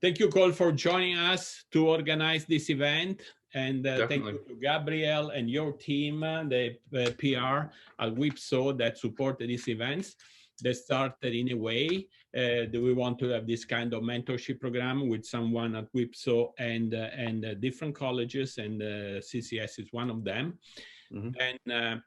Thank you, Cole, for joining us to organize this event. And thank you to Gabriel and your team, the PR at WIPSO that supported these events. They started in a way that we want to have this kind of mentorship program with someone at WIPSO and different colleges, and CCS is one of them. And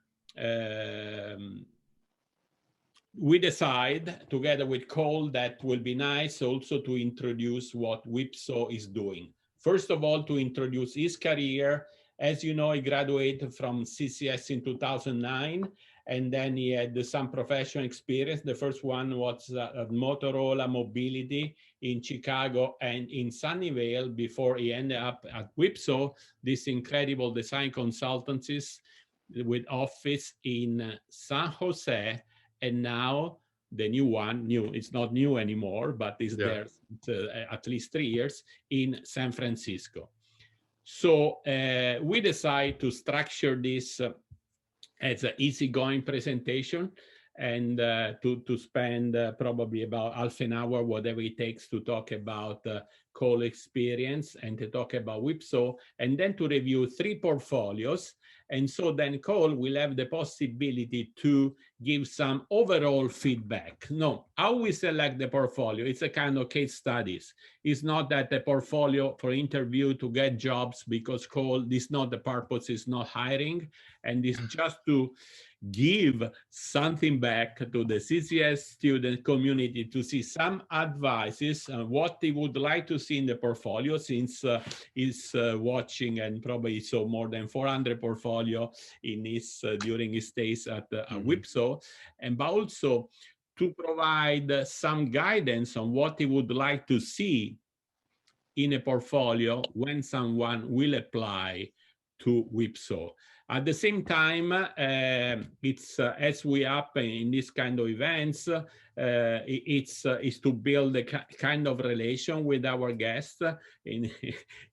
we decide together with Cole that will be nice also to introduce what WIPSO is doing. First of all, to introduce his career. As you know, he graduated from CCS in 2009, and then he had some professional experience. The first one was at Motorola Mobility in Chicago and in Sunnyvale before he ended up at WIPSO, this incredible design consultancies with office in San Jose. And now the new one, it's not new anymore, but it's there at least 3 years in San Francisco. So we decide to structure this as an easygoing presentation and to spend probably about half an hour, whatever it takes, to talk about Cole experience and to talk about WIPSO, and then to review 3 portfolios. And so then Cole will have the possibility to give some overall feedback. No, how we select the portfolio, it's a kind of case studies. It's not that the portfolio for interview to get jobs, because Cole, this is not the purpose, is not hiring, and it's just to give something back to the CCS student community to see some advices on what they would like to see in the portfolio, since he's watching and probably saw more than 400 portfolio in his during his stays at WIPSO, and but also to provide some guidance on what he would like to see in a portfolio when someone will apply to WIPSO. At the same time, it's as we up in this kind of events, it's to build a kind of relation with our guests, in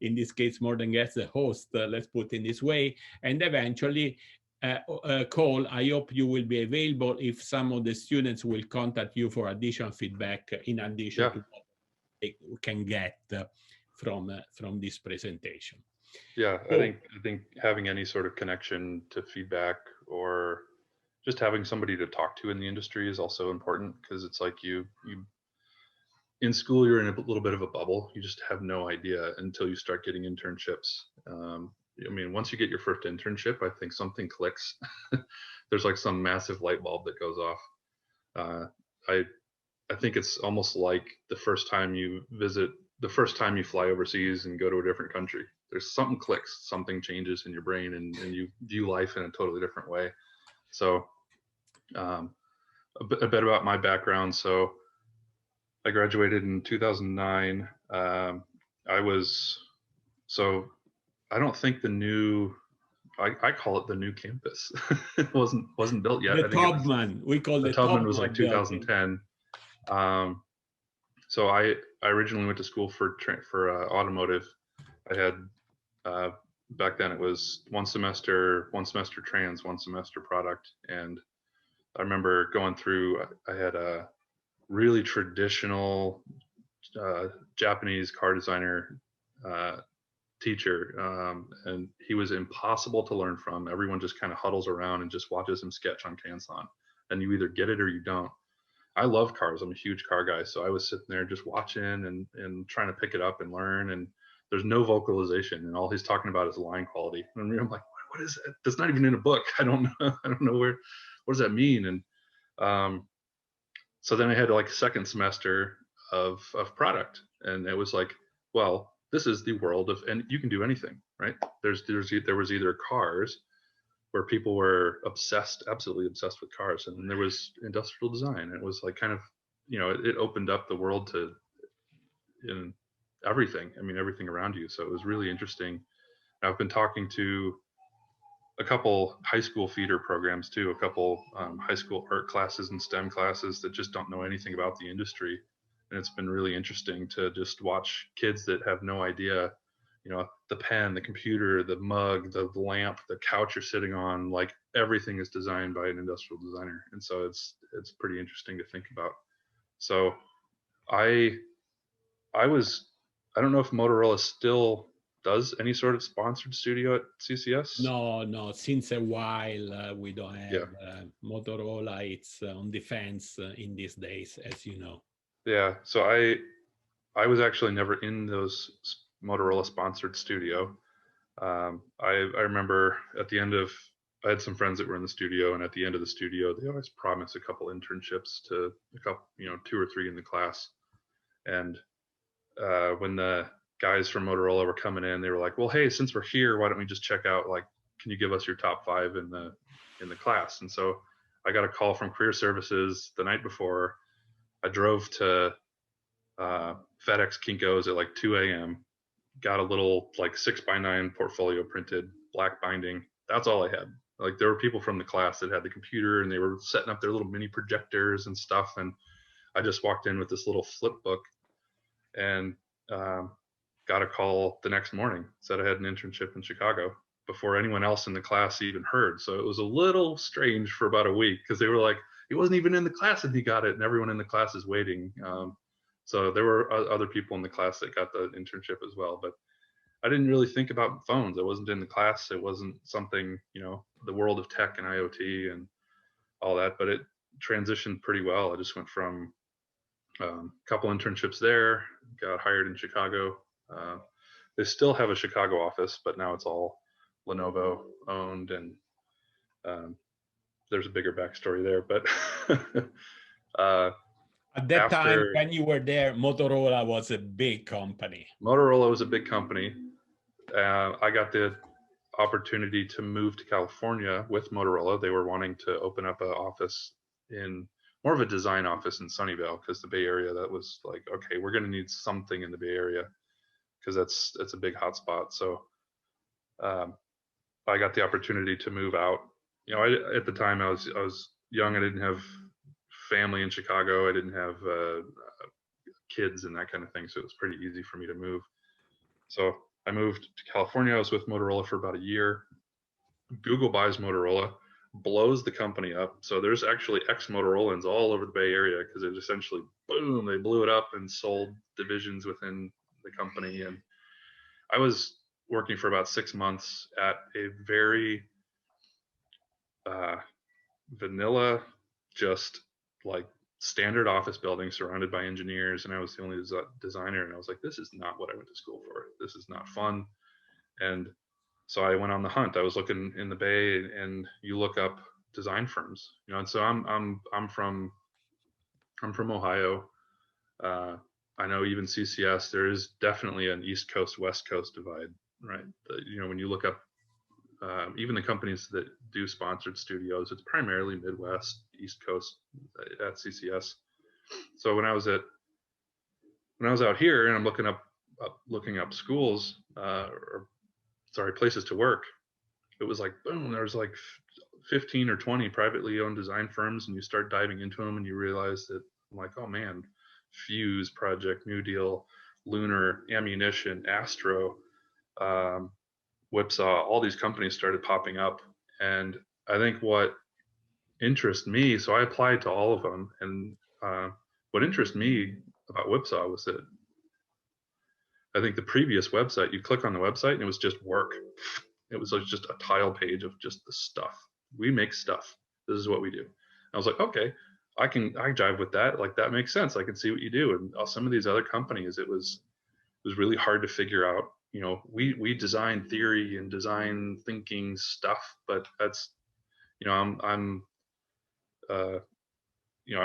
this case more than guests, the host, let's put it this way, and eventually Cole, I hope you will be available if some of the students will contact you for additional feedback in addition to what they can get from this presentation. Yeah, I think having any sort of connection to feedback or just having somebody to talk to in the industry is also important, because it's like you in school, you're in a little bit of a bubble. You just have no idea until you start getting internships. I mean, once you get your first internship, I think something clicks. There's like some massive light bulb that goes off. I think it's almost like the first time you fly overseas and go to a different country. There's something clicks, something changes in your brain, and you view life in a totally different way. So a bit about my background. So I graduated in 2009. I don't think I call it the new campus. It wasn't built yet. The Tubman, we call it. The Tubman was like 2010. So I originally went to school for automotive. I had back then it was one semester trans, 1 semester product, and I remember going through. I had a really traditional Japanese car designer teacher, and he was impossible to learn from. Everyone just kind of huddles around and just watches him sketch on Kansan, and you either get it or you don't. I love cars. I'm a huge car guy, so I was sitting there just watching and trying to pick it up and learn. And there's no vocalization, and all he's talking about is line quality. And I'm like, what is it? That's not even in a book. I don't know what does that mean? And so then I had like a second semester of product, and it was like, well, this is the world of, and you can do anything, right? There was either cars, where people were absolutely obsessed with cars, and then there was industrial design. And it was like kind of, it opened up the world to in everything. I mean, everything around you. So it was really interesting. I've been talking to a couple high school feeder programs too, a couple high school art classes and STEM classes that just don't know anything about the industry. And it's been really interesting to just watch kids that have no idea, the pen, the computer, the mug, the lamp, the couch you're sitting on, like everything is designed by an industrial designer. And so it's pretty interesting to think about. So I was I don't know if Motorola still does any sort of sponsored studio at CCS. No, since a while we don't have Yeah. Motorola. It's on the fence in these days, as you know. Yeah. So I was actually never in those Motorola sponsored studio. I remember at the end of, I had some friends that were in the studio, and at the end of the studio, they always promise a couple internships to a couple, 2 or 3 in the class. And when the guys from Motorola were coming in, they were like, "Well, hey, since we're here, why don't we just check out? Like, can you give us your top 5 in the class?" And so I got a call from Career Services the night before. I drove to FedEx Kinko's at like 2 a.m. Got a little like 6x9 portfolio printed, black binding. That's all I had. Like, there were people from the class that had the computer and they were setting up their little mini projectors and stuff. And I just walked in with this little flip book and got a call the next morning. Said I had an internship in Chicago before anyone else in the class even heard. So it was a little strange for about a week because they were like, he wasn't even in the class and he got it, and everyone in the class is waiting. So there were other people in the class that got the internship as well, but I didn't really think about phones. I wasn't in the class. It wasn't something, the world of tech and IoT and all that, but it transitioned pretty well. I just went from a couple internships there, got hired in Chicago. They still have a Chicago office, but now it's all Lenovo owned, and there's a bigger backstory there. But at that time, when you were there, Motorola was a big company. Motorola was a big company. I got the opportunity to move to California with Motorola. They were wanting to open up an office more of a design office in Sunnyvale, because the Bay Area, that was like, okay, we're going to need something in the Bay Area because that's a big hotspot. So I got the opportunity to move out. At the time I was young. I didn't have family in Chicago. I didn't have kids and that kind of thing. So it was pretty easy for me to move. So I moved to California. I was with Motorola for about a year. Google buys Motorola, blows the company up. So there's actually ex-Motorolans all over the Bay Area, because it essentially, boom, they blew it up and sold divisions within the company. And I was working for about 6 months at a very vanilla, just like standard office building surrounded by engineers, and I was the only designer, and I was like, this is not what I went to school for. This is not fun. And so I went on the hunt. I was looking in the Bay, and you look up design firms, and so I'm from Ohio. I know even CCS, there is definitely an East Coast, West Coast divide, right? When you look up even the companies that do sponsored studios, it's primarily Midwest, East Coast at CCS. So when I was out here and I'm looking up schools, places to work, it was like, boom, there's like 15 or 20 privately owned design firms, and you start diving into them and you realize that, I'm like, oh man, Fuse, Project New Deal, Lunar, Ammunition, Astro, Whipsaw, all these companies started popping up. And I think what interested me, so I applied to all of them, and what interested me about Whipsaw was that I think the previous website, you click on the website and it was just work. It was like just a tile page of just the stuff. We make stuff. This is what we do. I was like, okay, I jive with that. Like, that makes sense. I can see what you do. And some of these other companies, it was really hard to figure out. We design theory and design thinking stuff, but that's, I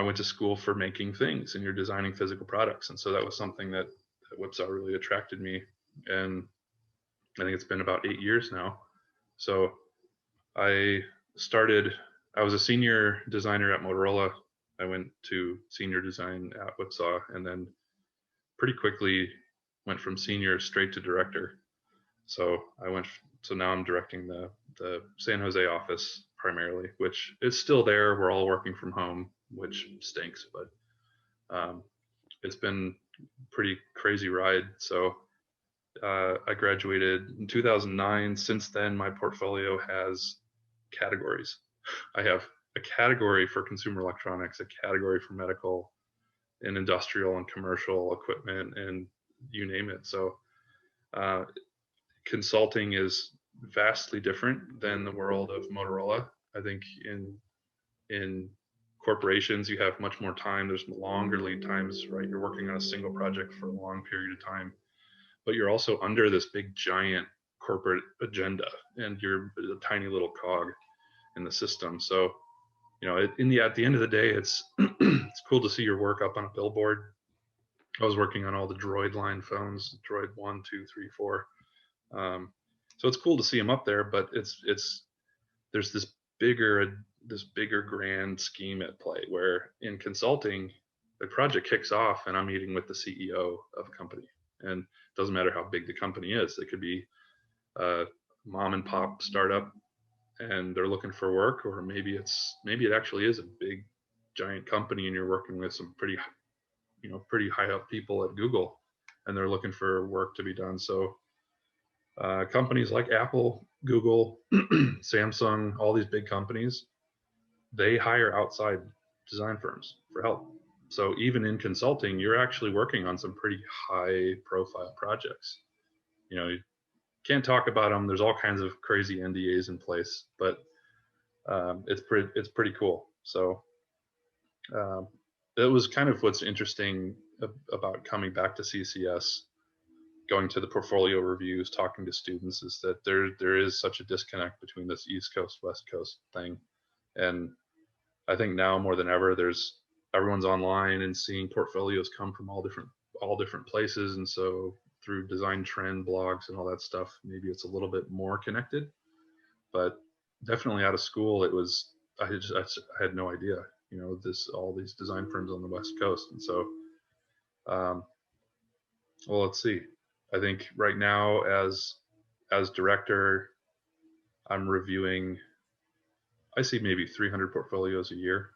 went to school for making things, and you're designing physical products. And so that was something that Whipsaw really attracted me. And I think it's been about 8 years now. So I was a senior designer at Motorola. I went to senior design at Whipsaw, and then pretty quickly went from senior straight to director. So now I'm directing the San Jose office primarily, which is still there. We're all working from home, which stinks, but it's been a pretty crazy ride. So I graduated in 2009. Since then, my portfolio has categories. I have a category for consumer electronics, a category for medical and industrial and commercial equipment and you name it. So consulting is vastly different than the world of Motorola. I think in corporations you have much more time. There's longer lead times, right? You're working on a single project for a long period of time, but you're also under this big giant corporate agenda, and you're a tiny little cog in the system. So at the end of the day, it's it's cool to see your work up on a billboard. I was working on all the Droid line phones, Droid 1, 2, 3, 4. So it's cool to see them up there, but there's this bigger grand scheme at play, where in consulting the project kicks off and I'm meeting with the CEO of a company, and it doesn't matter how big the company is. It could be a mom and pop startup and they're looking for work, or maybe it actually is a big giant company and you're working with some pretty high up people at Google and they're looking for work to be done. So companies like Apple, Google, Samsung, all these big companies, they hire outside design firms for help. So even in consulting, you're actually working on some pretty high profile projects. You can't talk about them. There's all kinds of crazy NDAs in place, but it's pretty cool. So it was kind of what's interesting about coming back to CCS, going to the portfolio reviews, talking to students, is that there is such a disconnect between this East Coast, West Coast thing. And I think now more than ever, everyone's online and seeing portfolios come from all different places. And so through design trend blogs and all that stuff, maybe it's a little bit more connected, but definitely out of school, I had no idea, all these design firms on the West Coast. And so, well, let's see. I think right now as director, I'm reviewing, I see maybe 300 portfolios a year,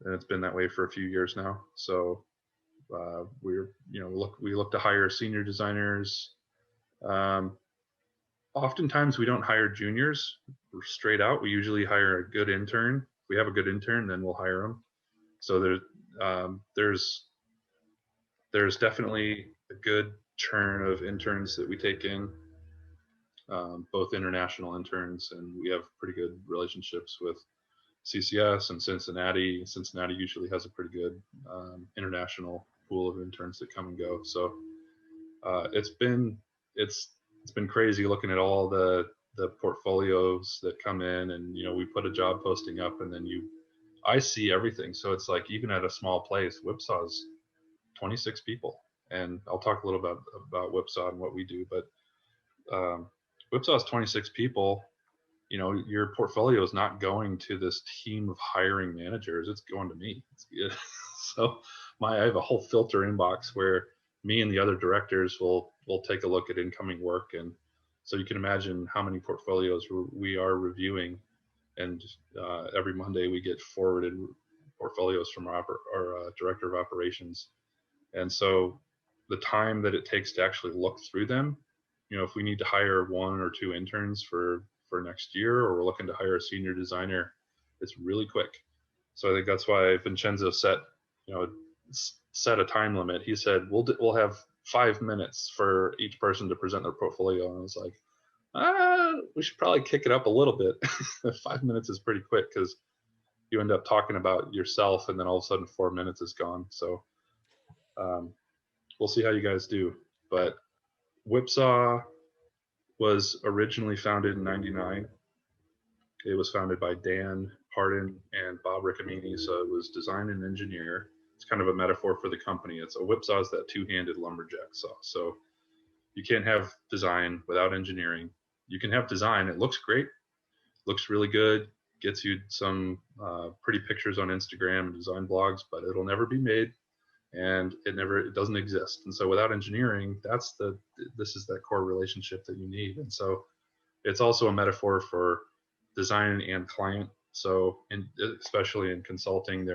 and it's been that way for a few years now. So we look to hire senior designers. Oftentimes we don't hire juniors straight out. We usually hire a good intern. If we have a good intern, then we'll hire them. So there's definitely a good churn of interns that we take in, both international interns, and we have pretty good relationships with CCS and Cincinnati. Cincinnati usually has a pretty good international pool of interns that come and go. So it's been crazy looking at all the portfolios that come in, and we put a job posting up, and then I see everything. So it's like, even at a small place, Whipsaw's 26 people, and I'll talk a little bit about Whipsaw and what we do, but Whipsaw's 26 people. Your portfolio is not going to this team of hiring managers, it's going to me. So I have a whole filter inbox where me and the other directors will take a look at incoming work. And so you can imagine how many portfolios we are reviewing, and every Monday we get forwarded portfolios from our director of operations. And so the time that it takes to actually look through them, if we need to hire 1 or 2 interns for next year, or we're looking to hire a senior designer, it's really quick. So I think that's why Vincenzo set a time limit. He said we'll have 5 minutes for each person to present their portfolio, and I was like, we should probably kick it up a little bit. 5 minutes is pretty quick, because you end up talking about yourself and then all of a sudden 4 minutes is gone. So we'll see how you guys do. But Whipsaw was originally founded in '99. It was founded by Dan Hardin and Bob Riccomini. So it was design and engineer. It's kind of a metaphor for the company. It's a whipsaw is that two-handed lumberjack saw. So you can't have design without engineering. You can have design. It looks great, looks really good, gets you some pretty pictures on Instagram and design blogs, but it'll never be made, and it doesn't exist. And so without engineering, this is that core relationship that you need. And so it's also a metaphor for design and client. So especially in consulting,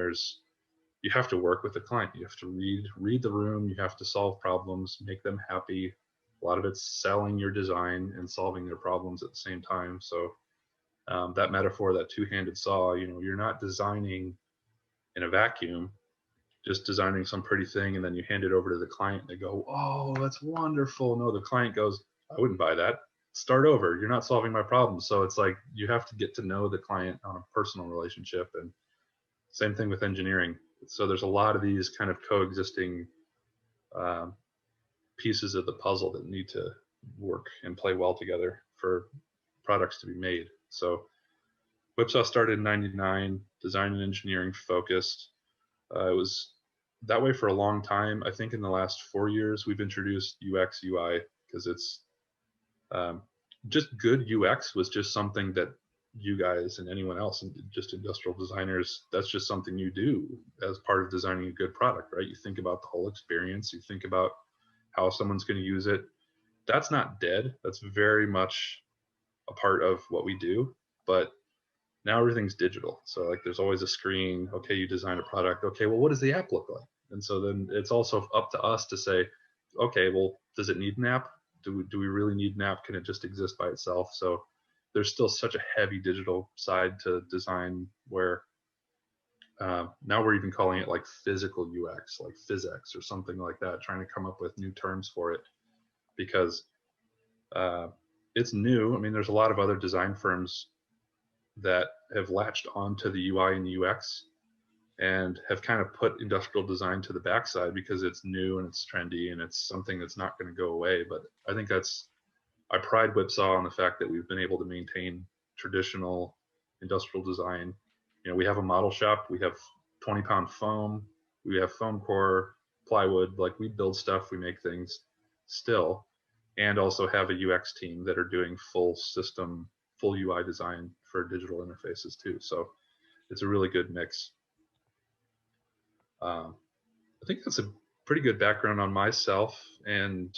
you have to work with the client. You have to read the room. You have to solve problems, make them happy. A lot of it's selling your design and solving their problems at the same time. So that metaphor, that two-handed saw, you're not designing in a vacuum. just designing some pretty thing, and then you hand it over to the client and they go, oh, that's wonderful. No, the client goes, I wouldn't buy that. Start over. You're not solving my problem. So it's like you have to get to know the client on a personal relationship, and same thing with engineering. So there's a lot of these kind of coexisting pieces of the puzzle that need to work and play well together for products to be made. So Whipsaw started in '99, design and engineering focused. It was that way for a long time. I think in the last 4 years, we've introduced UX, UI, because it's just good UX was just something that you guys and anyone else, and just industrial designers, that's just something you do as part of designing a good product, right? You think about the whole experience, you think about how someone's going to use it. That's not dead. That's very much a part of what we do, but now everything's digital. So like there's always a screen. Okay, you design a product. Okay, well, what does the app look like? And so then it's also up to us to say, okay, well, does it need an app? Do we really need an app? Can it just exist by itself? So there's still such a heavy digital side to design where now we're even calling it like physical UX, like PhysX or something like that, trying to come up with new terms for it because it's new. I mean, there's a lot of other design firms that have latched onto the UI and UX and have kind of put industrial design to the backside because it's new and it's trendy and it's something that's not going to go away. But I think I pride Whipsaw on the fact that we've been able to maintain traditional industrial design. You know, we have a model shop, we have 20-pound foam, we have foam core, plywood, like we build stuff, we make things still, and also have a UX team that are doing full system, full UI design for digital interfaces too. So it's a really good mix. I think that's a pretty good background on myself and,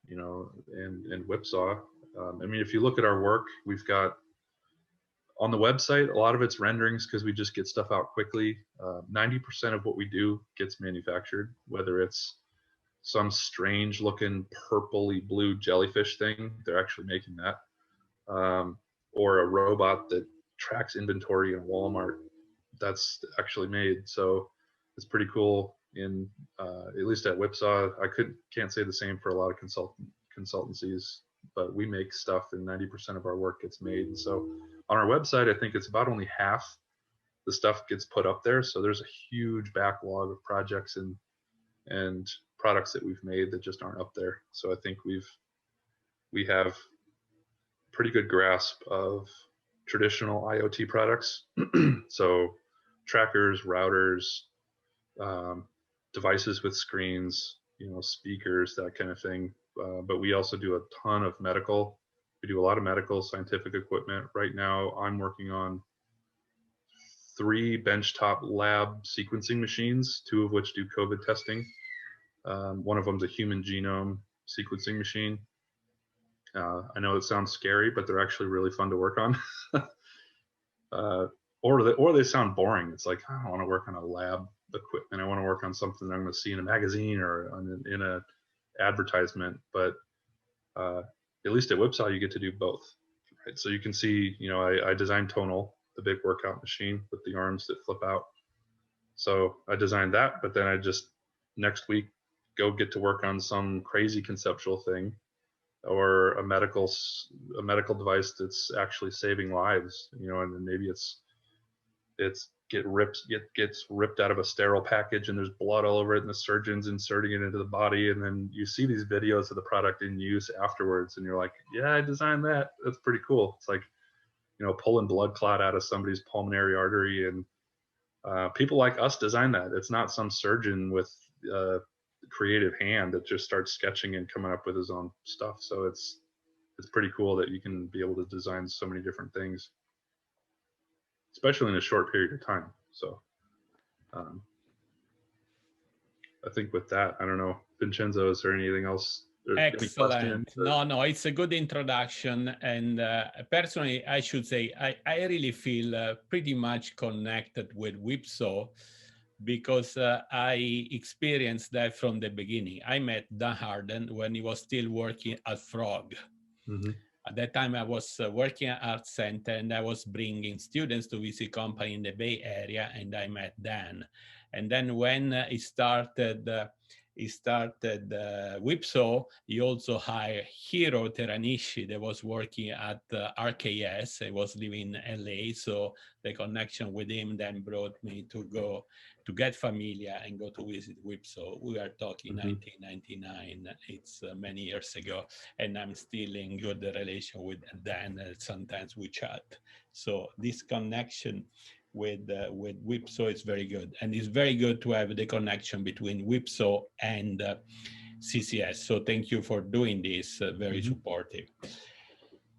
you know, and Whipsaw. I mean, if you look at our work, we've got on the website, a lot of it's renderings because we just get stuff out quickly. 90% of what we do gets manufactured, whether it's some strange looking purpley blue jellyfish thing, they're actually making that, or a robot that tracks inventory in Walmart, that's actually made. So it's pretty cool. In at least at Whipsaw, I can't say the same for a lot of consultancies, but we make stuff and 90% of our work gets made. And so on our website, I think it's about only half the stuff gets put up there. So there's a huge backlog of projects and products that we've made that just aren't up there. So I think we have pretty good grasp of traditional IoT products. So trackers, routers, devices with screens, you know, speakers, that kind of thing. But we also do a ton of medical. We do a lot of medical scientific equipment. Right now, I'm working on 3 benchtop lab sequencing machines, 2 of which do COVID testing. One of them is a human genome sequencing machine. I know it sounds scary, but they're actually really fun to work on. Or they sound boring. It's like, I don't want to work on a lab equipment. I want to work on something I'm going to see in a magazine or in a advertisement. But at least at Whipsaw, you get to do both. Right? So you can see, you know, I designed Tonal, the big workout machine with the arms that flip out. So I designed that, but then I just next week go get to work on some crazy conceptual thing, or a medical device that's actually saving lives, you know, and then maybe it's gets ripped out of a sterile package and there's blood all over it and the surgeon's inserting it into the body, and then you see these videos of the product in use afterwards and you're like, yeah, I designed that. That's pretty cool. It's like, you know, pulling blood clot out of somebody's pulmonary artery, and people like us design that. It's not some surgeon with creative hand that just starts sketching and coming up with his own stuff. So it's pretty cool that you can be able to design so many different things, especially in a short period of time. So I think with that, I don't know, Vincenzo, is there anything else? Excellent. No, it's a good introduction. And personally, I should say, I really feel pretty much connected with Whipsaw because I experienced that from the beginning. I met Dan Harden when he was still working at Frog. Mm-hmm. At that time, I was working at Art Center and I was bringing students to visit company in the Bay Area, and I met Dan. And then when he started Whipsaw, he also hired Hiro Teranishi that was working at RKS. He was living in LA, so the connection with him then brought me to go to get familiar and go to visit Whipsaw. We are talking 1999. It's many years ago, and I'm still in good relation with Dan. Sometimes we chat. So this connection with Whipsaw is very good, and it's very good to have the connection between Whipsaw and CCS. So thank you for doing this. Very supportive.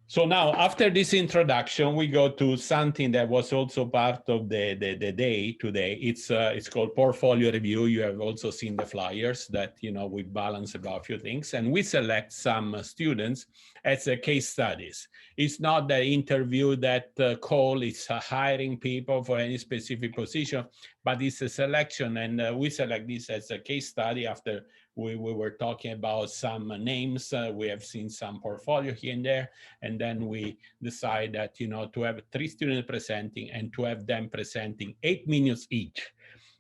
So now, after this introduction, we go to something that was also part of the day today. It's called portfolio review. You have also seen the flyers that, you know, we balance about a few things, and we select some students as case studies. It's not the interview that Cole is hiring people for any specific position, but it's a selection, and we select this as a case study after we were talking about some names. We have seen some portfolio here and there, and then we decide that, you know, to have 3 students presenting and to have them presenting 8 minutes each.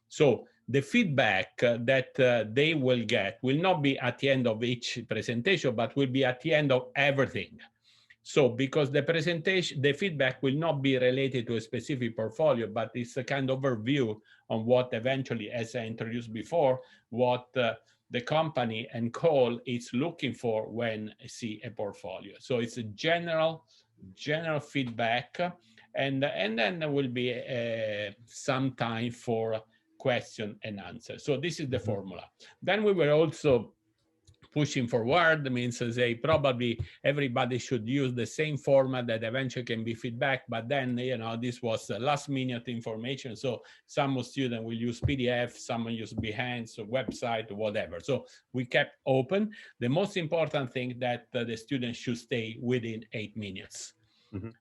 So the feedback that they will get will not be at the end of each presentation, but will be at the end of everything. So because the presentation, the feedback will not be related to a specific portfolio, but it's a kind of overview on what eventually, as I introduced before, what the company and Cole is looking for when see a portfolio. So it's a general feedback, and then there will be some time for question and answer. So this is the formula. Then we were also pushing forward, means say probably everybody should use the same format that eventually can be feedback, but then, you know, this was last minute information. So some students will use PDF, some will use Behance, or website, or whatever. So we kept open. The most important thing that the students should stay within 8 minutes.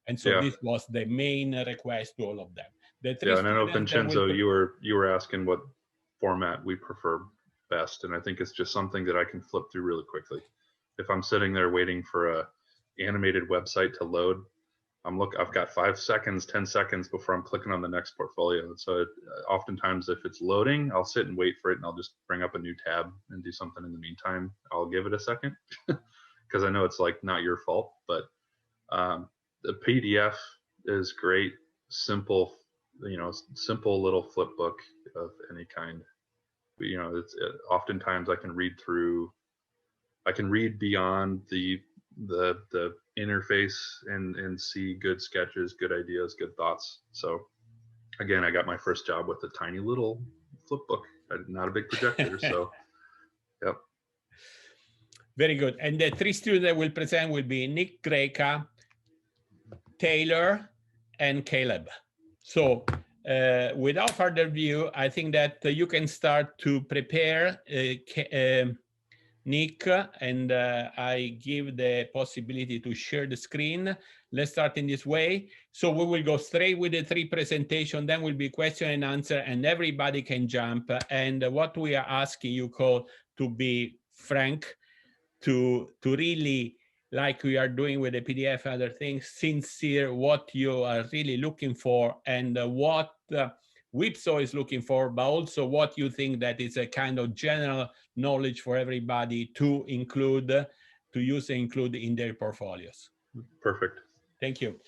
And so this was the main request to all of them. Yeah, and I know Vincenzo, you were asking what format we prefer best, and I think it's just something that I can flip through really quickly. If I'm sitting there waiting for a animated website to load, I've got 5 seconds, 10 seconds before I'm clicking on the next portfolio. So oftentimes if it's loading, I'll sit and wait for it, and I'll just bring up a new tab and do something in the meantime. I'll give it a second because I know it's like not your fault, but the PDF is great, simple, you know, simple little flip book of any kind. You know, oftentimes I can read beyond the interface and see good sketches, good ideas, good thoughts. So again, I got my first job with a tiny little flip book, not a big projector. So yep. Very good. And the 3 students that will present will be Nick Greca, Taylor, and Caleb. So without further ado, I think that you can start to prepare Nick, and I give the possibility to share the screen. Let's start in this way. So we will go straight with the 3 presentation, then will be question and answer, and everybody can jump. And what we are asking you, Cole, to be frank, to really, like we are doing with the PDF, other things, sincere, what you are really looking for, and what Whipsaw is looking for, but also what you think that is a kind of general knowledge for everybody to include, to use and include in their portfolios. Perfect. Thank you.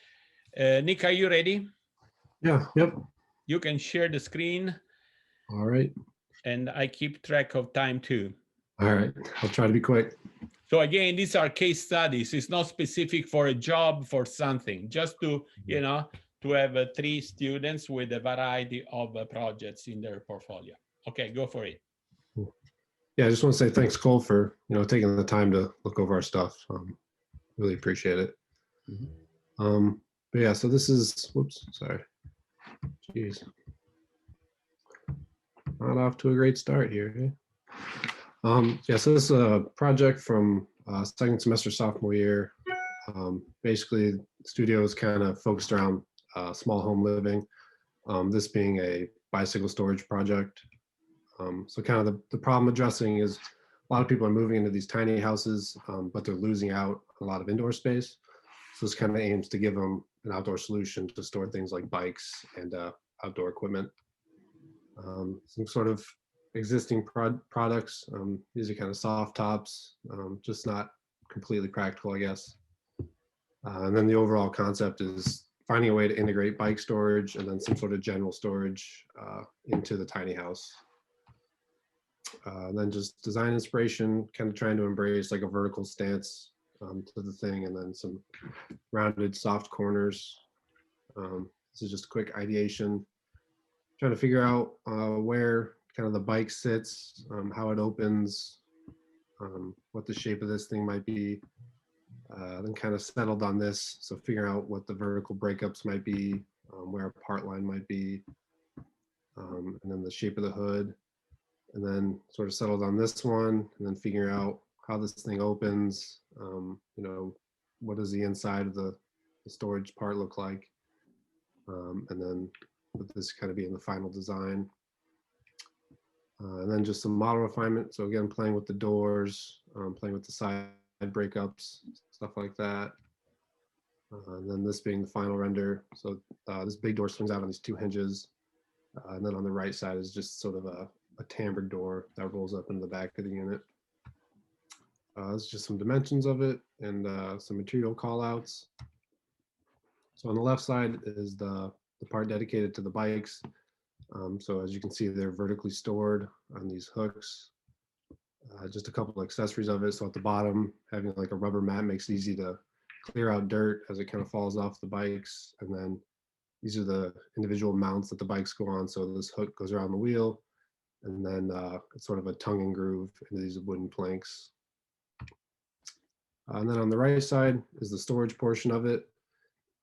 Nick, are you ready? Yeah, yep. You can share the screen. All right. And I keep track of time too. All right, I'll try to be quick. So again, these are case studies. It's not specific for a job, for something, just to, you know, to have 3 students with a variety of projects in their portfolio. Okay, go for it. Yeah, I just want to say thanks, Cole, for, you know, taking the time to look over our stuff. Really appreciate it. But yeah, so this is, whoops, sorry. Jeez. Not off to a great start here. Yeah, so this is a project from second semester sophomore year. Basically, the studio is kind of focused around small home living, this being a bicycle storage project. So kind of the problem addressing is a lot of people are moving into these tiny houses, but they're losing out a lot of indoor space. So this kind of aims to give them an outdoor solution to store things like bikes and outdoor equipment. some sort of existing products. These are kind of soft tops, just not completely practical, I guess. And then the overall concept is finding a way to integrate bike storage and then some sort of general storage into the tiny house. And then just design inspiration, kind of trying to embrace like a vertical stance to the thing, and then some rounded soft corners. This is just a quick ideation, trying to figure out where kind of the bike sits, how it opens, what the shape of this thing might be. Then kind of settled on this, so figuring out what the vertical breakups might be, where a part line might be, and then the shape of the hood, and then sort of settled on this one, and then figuring out how this thing opens, what does the inside of the storage part look like, and then would this kind of be in the final design. And then just some model refinement. So again, playing with the doors, playing with the side breakups, stuff like that. And then this being the final render. So this big door swings out on these two hinges. And then on the right side is just sort of a timbre door that rolls up into the back of the unit. It's just some dimensions of it and some material call outs. So on the left side is the part dedicated to the bikes. So as you can see, they're vertically stored on these hooks. Just a couple of accessories of it. So at the bottom, having like a rubber mat makes it easy to clear out dirt as it kind of falls off the bikes. And then these are the individual mounts that the bikes go on. So this hook goes around the wheel, and then it's sort of a tongue and groove into these wooden planks. And then on the right side is the storage portion of it.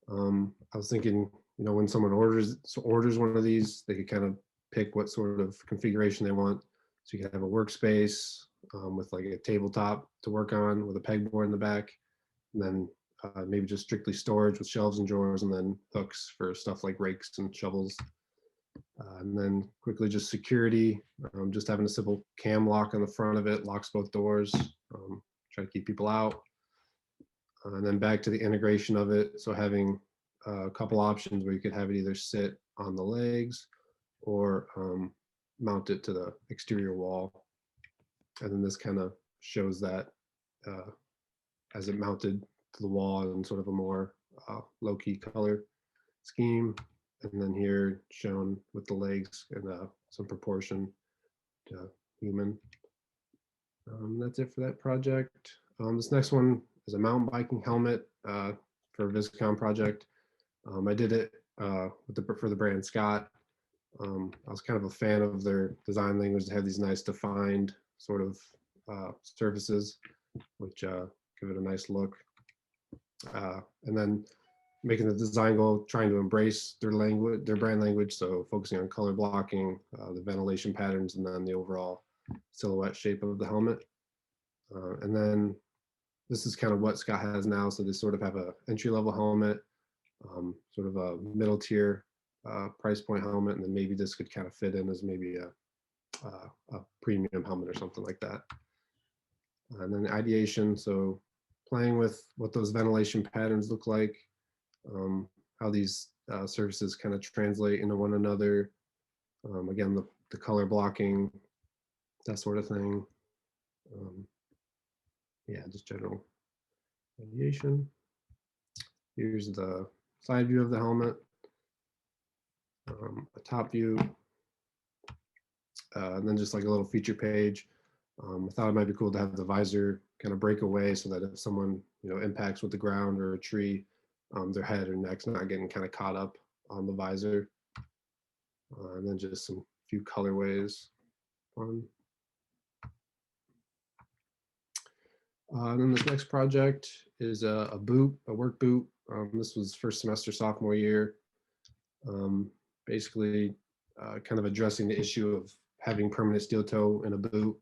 I was thinking, when someone orders one of these, they could kind of pick what sort of configuration they want. So you can have a workspace with like a tabletop to work on with a pegboard in the back, and then maybe just strictly storage with shelves and drawers, and then hooks for stuff like rakes and shovels. And then quickly just security, just having a simple cam lock on the front of it, locks both doors, try to keep people out. And then back to the integration of it. So having a couple options where you could have it either sit on the legs or mount it to the exterior wall. And then this kind of shows that as it mounted to the wall in sort of a more low-key color scheme. And then here shown with the legs and some proportion to human. That's it for that project. This next one is a mountain biking helmet for a Viscom project. I did it for the brand Scott. I was kind of a fan of their design language. They have these nice defined sort of surfaces, which give it a nice look. And then making the design goal, trying to embrace their brand language. So focusing on color blocking, the ventilation patterns, and then the overall silhouette shape of the helmet. And then this is kind of what Scott has now. So they sort of have a entry-level helmet, sort of a middle tier price point helmet, and then maybe this could kind of fit in as maybe a premium helmet or something like that. And then the ideation, so playing with what those ventilation patterns look like, how these surfaces kind of translate into one another. Again, the color blocking, that sort of thing. Yeah, just general ideation. Here's the side view of the helmet, a top view, and then just like a little feature page. I thought it might be cool to have the visor kind of break away so that if someone impacts with the ground or a tree, their head or neck's not getting kind of caught up on the visor. And then just some few colorways on. And then this next project is a boot, a work boot. This was first semester sophomore year. Basically, kind of addressing the issue of having permanent steel toe in a boot.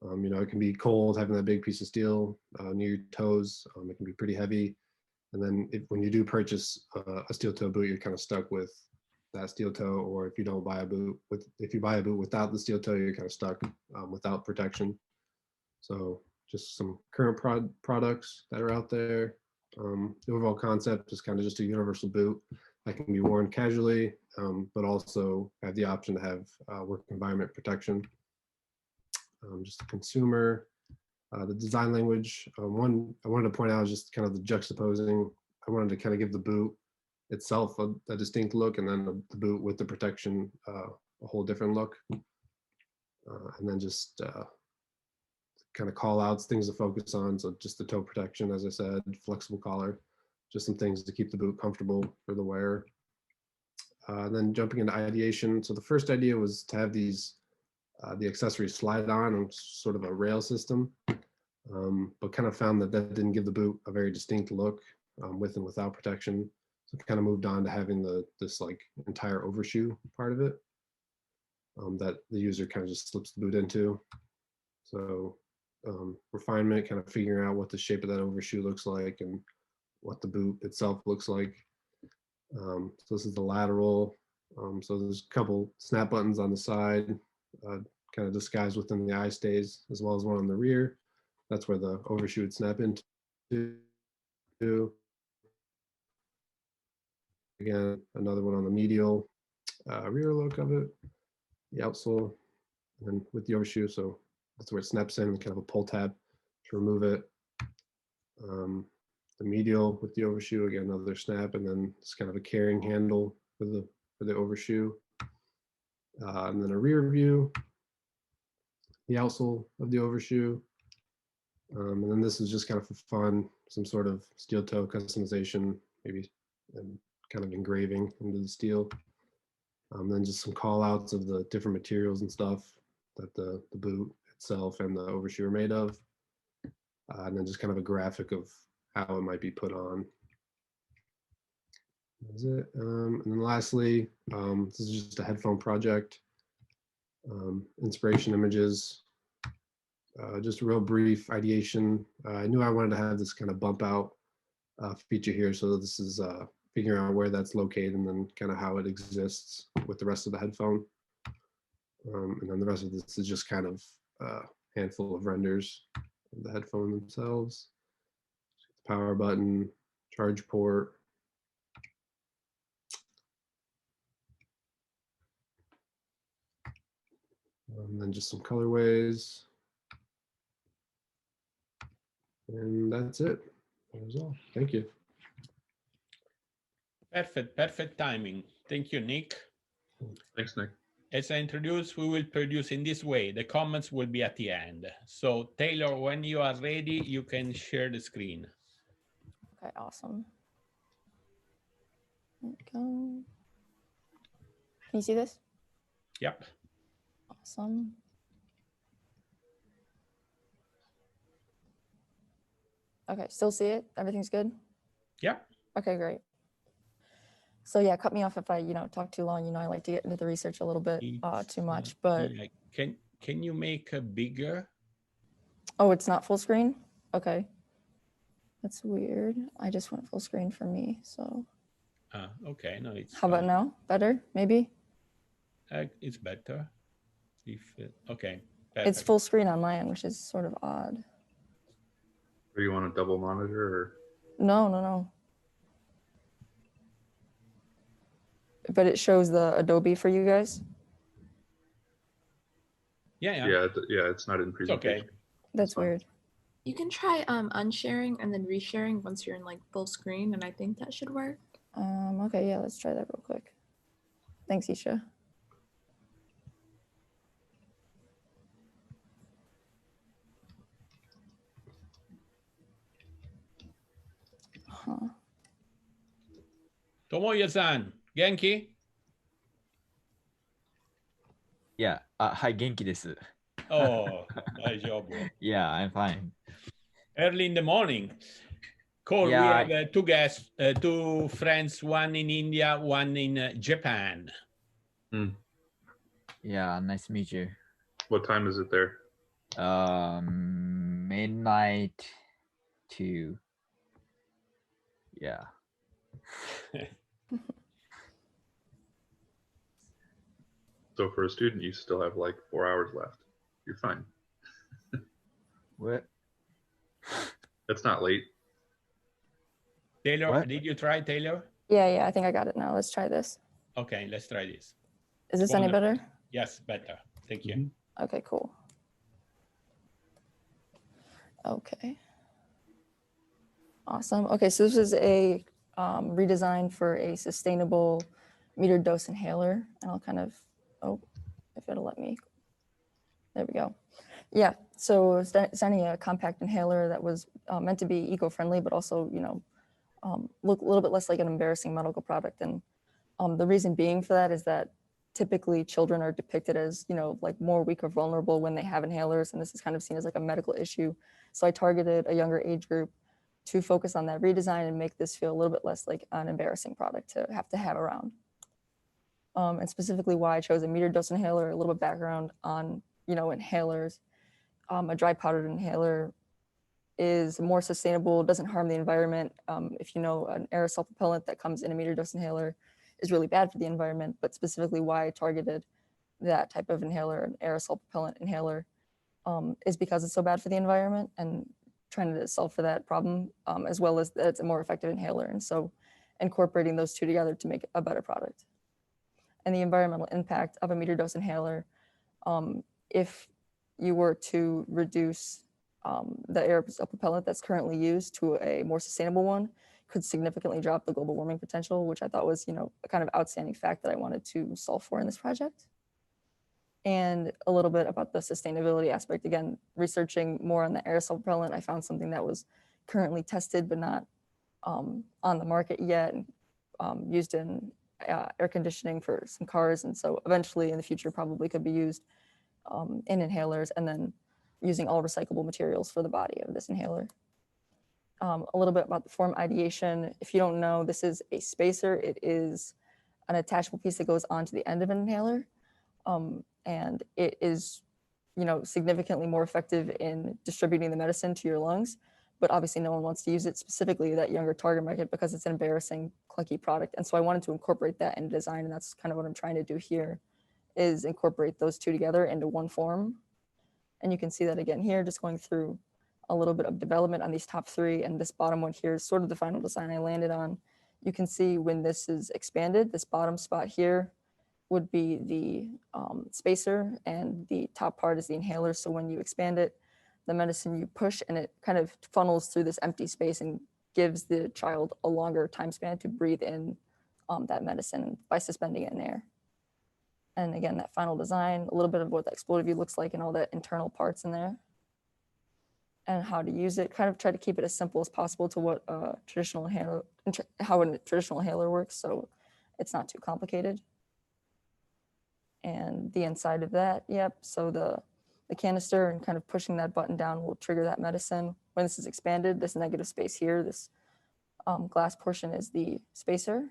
It can be cold having that big piece of steel near your toes. It can be pretty heavy. And then when you do purchase a steel toe boot, you're kind of stuck with that steel toe. Or if you don't buy a boot, if you buy a boot without the steel toe, you're kind of stuck without protection. So just some current products that are out there. The overall concept is kind of just a universal boot that can be worn casually, but also have the option to have work environment protection. Just the consumer, the design language. One I wanted to point out is just kind of the juxtaposing. I wanted to kind of give the boot itself a distinct look, and then the boot with the protection a whole different look. And then just kind of call outs, things to focus on. So just the toe protection, as I said, flexible collar, just some things to keep the boot comfortable for the wearer. Then jumping into ideation. So the first idea was to have these, the accessories slide on sort of a rail system, but kind of found that that didn't give the boot a very distinct look with and without protection. So kind of moved on to having this like entire overshoe part of it that the user kind of just slips the boot into. So refinement, kind of figuring out what the shape of that overshoe looks like and what the boot itself looks like. So this is the lateral. So there's a couple snap buttons on the side, kind of disguised within the eye stays, as well as one on the rear. That's where the overshoe would snap into. Again, another one on the medial rear look of it, the outsole, and then with the overshoe. So that's where it snaps in, kind of a pull tab to remove it. The medial with the overshoe, again, another snap, and then it's kind of a carrying handle for the overshoe. And then a rear view, the outsole of the overshoe. And then this is just kind of for fun, some sort of steel toe customization, maybe kind of engraving into the steel. Then just some call outs of the different materials and stuff that the boot itself and the overshoe are made of. And then just kind of a graphic of how it might be put on. That's it. And then lastly, this is just a headphone project. Inspiration images, just a real brief ideation. I knew I wanted to have this kind of bump out feature here. So this is figuring out where that's located and then kind of how it exists with the rest of the headphone. And then the rest of this is just kind of a handful of renders of the headphone themselves. Power button, charge port. And then just some colorways. And that's it. That was all. Thank you. Perfect timing. Thank you, Nick. Thanks, Nick. As I introduced, we will produce in this way. The comments will be at the end. So Taylor, when you are ready, you can share the screen. Okay, awesome. There we go. Can you see this? Yep. Awesome. Okay, still see it? Everything's good? Yep. Okay, great. So yeah, cut me off if I, talk too long. I like to get into the research a little bit too much, but. Yeah. Can you make a bigger? Oh, it's not full screen? Okay. That's weird. I just went full screen for me, so. Okay, no, it's How about now? Better, maybe? It's better. Okay. Perfect. It's full screen on my end, which is sort of odd. Or you want a double monitor or? No. But it shows the Adobe for you guys? Yeah, it's not in presentation. Okay. That's weird. You can try unsharing and then resharing once you're in like full screen, and I think that should work. Okay, yeah, let's try that real quick. Thanks, Isha. Tomoya-san, Genki? Yeah, hi, Genki desu. Oh, nice job. Yeah, I'm fine. Early in the morning. Cool. Yeah, we have two guests, two friends, one in India, one in Japan. Yeah, nice to meet you. What time is it there? Midnight to, yeah. So for a student, you still have like 4 hours left. You're fine. What? That's not late. Taylor, What? did you try, Taylor? Yeah, I think I got it now. Let's try this. Okay, let's try this. Is this any Wonderful. better? Yes, better. Thank you. Mhm. Okay, cool. Okay. Awesome. Okay, so this is a redesign for a sustainable metered dose inhaler. And I'll kind of, oh, if it'll let me. There we go. Yeah, so it's designing a compact inhaler that was meant to be eco-friendly, but also, look a little bit less like an embarrassing medical product. And the reason being for that is that typically children are depicted as, like more weak or vulnerable when they have inhalers. And this is kind of seen as like a medical issue. So I targeted a younger age group to focus on that redesign and make this feel a little bit less like an embarrassing product to have around. And specifically why I chose a metered dose inhaler, a little bit background on, inhalers. A dry powdered inhaler is more sustainable, doesn't harm the environment. If you know, an aerosol propellant that comes in a metered dose inhaler is really bad for the environment, but specifically why I targeted that type of inhaler, an aerosol propellant inhaler, is because it's so bad for the environment and trying to solve for that problem, as well as that it's a more effective inhaler. And so incorporating those two together to make a better product. And the environmental impact of a metered dose inhaler, if you were to reduce the aerosol propellant that's currently used to a more sustainable one, could significantly drop the global warming potential, which I thought was, a kind of outstanding fact that I wanted to solve for in this project. And a little bit about the sustainability aspect. Again, researching more on the aerosol propellant, I found something that was currently tested but not on the market yet, used in air conditioning for some cars. And so eventually in the future probably could be used in inhalers, and then using all recyclable materials for the body of this inhaler. A little bit about the form ideation. If you don't know, this is a spacer. It is an attachable piece that goes onto the end of an inhaler. And it is, significantly more effective in distributing the medicine to your lungs. But obviously no one wants to use it, specifically that younger target market, because it's an embarrassing, clunky product. And so I wanted to incorporate that in design, and that's kind of what I'm trying to do here, is incorporate those two together into one form. And you can see that again here, just going through a little bit of development on these top three, and this bottom one here is sort of the final design I landed on. You can see when this is expanded, this bottom spot here would be the spacer, and the top part is the inhaler. So when you expand it, the medicine you push, and it kind of funnels through this empty space and gives the child a longer time span to breathe in that medicine by suspending it in air. And again, that final design, a little bit of what the exploded view looks like and all the internal parts in there, and how to use it. Kind of try to keep it as simple as possible to what a traditional inhaler, how a traditional inhaler works, so it's not too complicated. And the inside of that, yep. So the canister and kind of pushing that button down will trigger that medicine. When this is expanded, this negative space here, this glass portion is the spacer.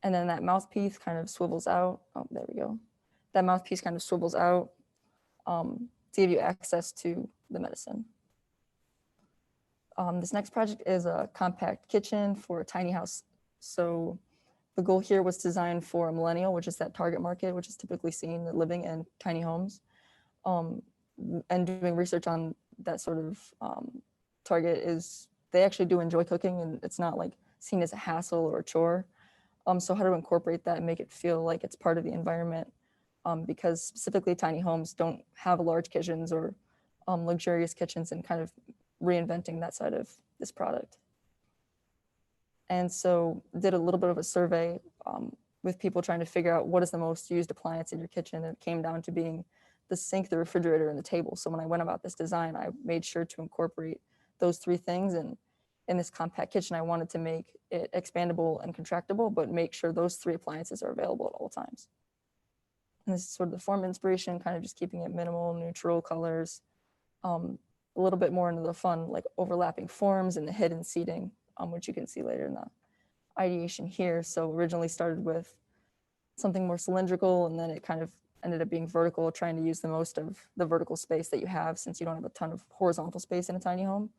And then that mouthpiece kind of swivels out. Oh, there we go. That mouthpiece kind of swivels out to give you access to the medicine. This next project is a compact kitchen for a tiny house. So the goal here was designed for a millennial, which is that target market, which is typically seen living in tiny homes. And doing research on that sort of target is they actually do enjoy cooking, and it's not like seen as a hassle or a chore. So how to incorporate that and make it feel like it's part of the environment, because specifically tiny homes don't have large kitchens or luxurious kitchens, and kind of reinventing that side of this product. And so did a little bit of a survey with people trying to figure out what is the most used appliance in your kitchen. And it came down to being the sink, the refrigerator, and the table. So when I went about this design, I made sure to incorporate those three things. And in this compact kitchen, I wanted to make it expandable and contractible, but make sure those three appliances are available at all times. And this is sort of the form inspiration, kind of just keeping it minimal, neutral colors, a little bit more into the fun, like overlapping forms and the hidden seating, which you can see later in the ideation here. So originally started with something more cylindrical, and then it kind of ended up being vertical, trying to use the most of the vertical space that you have, since you don't have a ton of horizontal space in a tiny home.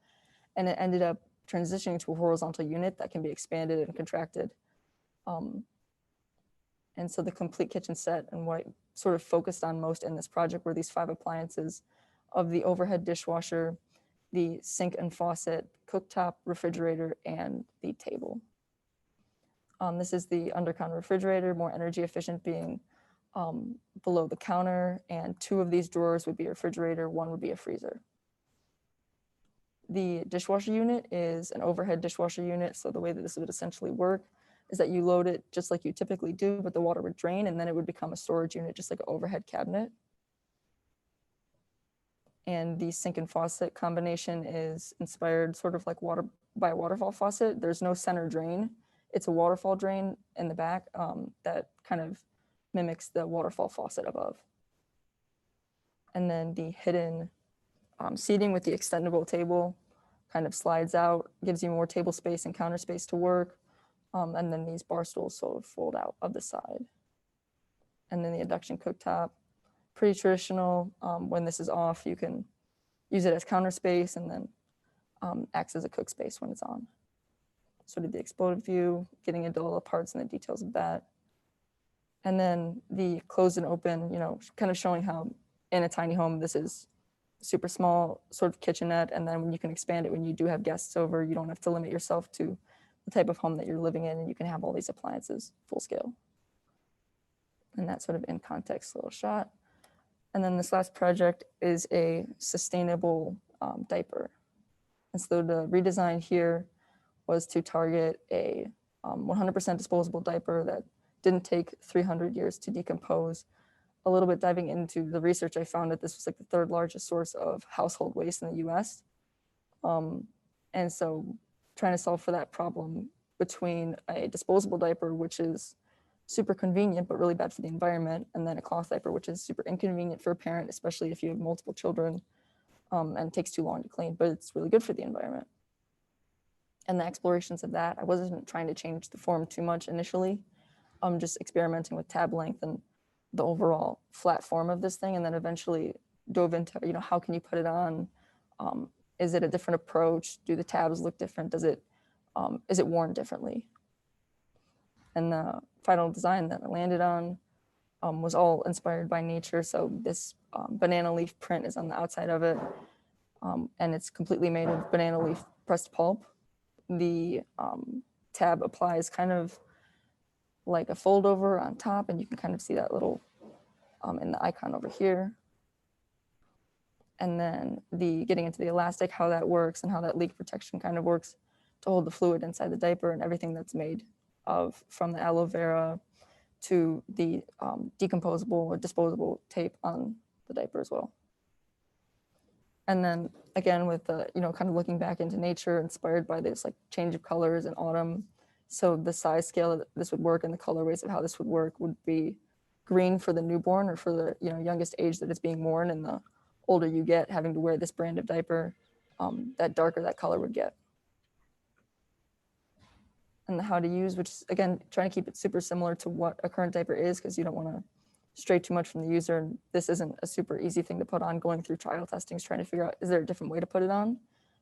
And it ended up transitioning to a horizontal unit that can be expanded and contracted. And so the complete kitchen set, and what I sort of focused on most in this project, were these 5 appliances of the overhead dishwasher, the sink and faucet, cooktop, refrigerator, and the table. This is the under-counter refrigerator, more energy efficient, being below the counter, and 2 of these drawers would be a refrigerator, 1 would be a freezer. The dishwasher unit is an overhead dishwasher unit, so the way that this would essentially work is that you load it just like you typically do, but the water would drain, and then it would become a storage unit, just like an overhead cabinet. And the sink and faucet combination is inspired sort of like by a waterfall faucet. There's no center drain. It's a waterfall drain in the back that kind of mimics the waterfall faucet above. And then the hidden seating with the extendable table kind of slides out, gives you more table space and counter space to work. And then these bar stools sort of fold out of the side. And then the induction cooktop, pretty traditional. When this is off, you can use it as counter space, and then acts as a cook space when it's on. Sort of the exploded view, getting into all the parts and the details of that. And then the closed and open, kind of showing how in a tiny home, this is super small sort of kitchenette. And then when you can expand it, when you do have guests over, you don't have to limit yourself to the type of home that you're living in, and you can have all these appliances full scale. And that sort of in context little shot. And then this last project is a sustainable diaper. And so the redesign here was to target a 100% disposable diaper that didn't take 300 years to decompose. A little bit diving into the research, I found that this was like the 3rd largest source of household waste in the US. And so trying to solve for that problem between a disposable diaper, which is super convenient but really bad for the environment, and then a cloth diaper, which is super inconvenient for a parent, especially if you have multiple children, and takes too long to clean, but it's really good for the environment. And the explorations of that, I wasn't trying to change the form too much initially. Just experimenting with tab length and the overall flat form of this thing, and then eventually dove into, how can you put it on? Is it a different approach? Do the tabs look different? Is it worn differently? And the final design that I landed on was all inspired by nature. So this banana leaf print is on the outside of it, and it's completely made of banana leaf pressed pulp. The tab applies kind of like a fold over on top, and you can kind of see that little in the icon over here. And then getting into the elastic, how that works and how that leak protection kind of works to hold the fluid inside the diaper, and everything that's made from the aloe vera to the decomposable or disposable tape on the diaper as well. And then again, with the, kind of looking back into nature, inspired by this like change of colors in autumn. So the size scale that this would work and the colorways of how this would work would be green for the newborn or for the youngest age that it's being worn, and the older you get having to wear this brand of diaper, that darker that color would get. And the how to use, which is again trying to keep it super similar to what a current diaper is, because you don't want to stray too much from the user. And this isn't a super easy thing to put on. Going through trial testings, trying to figure out, is there a different way to put it on?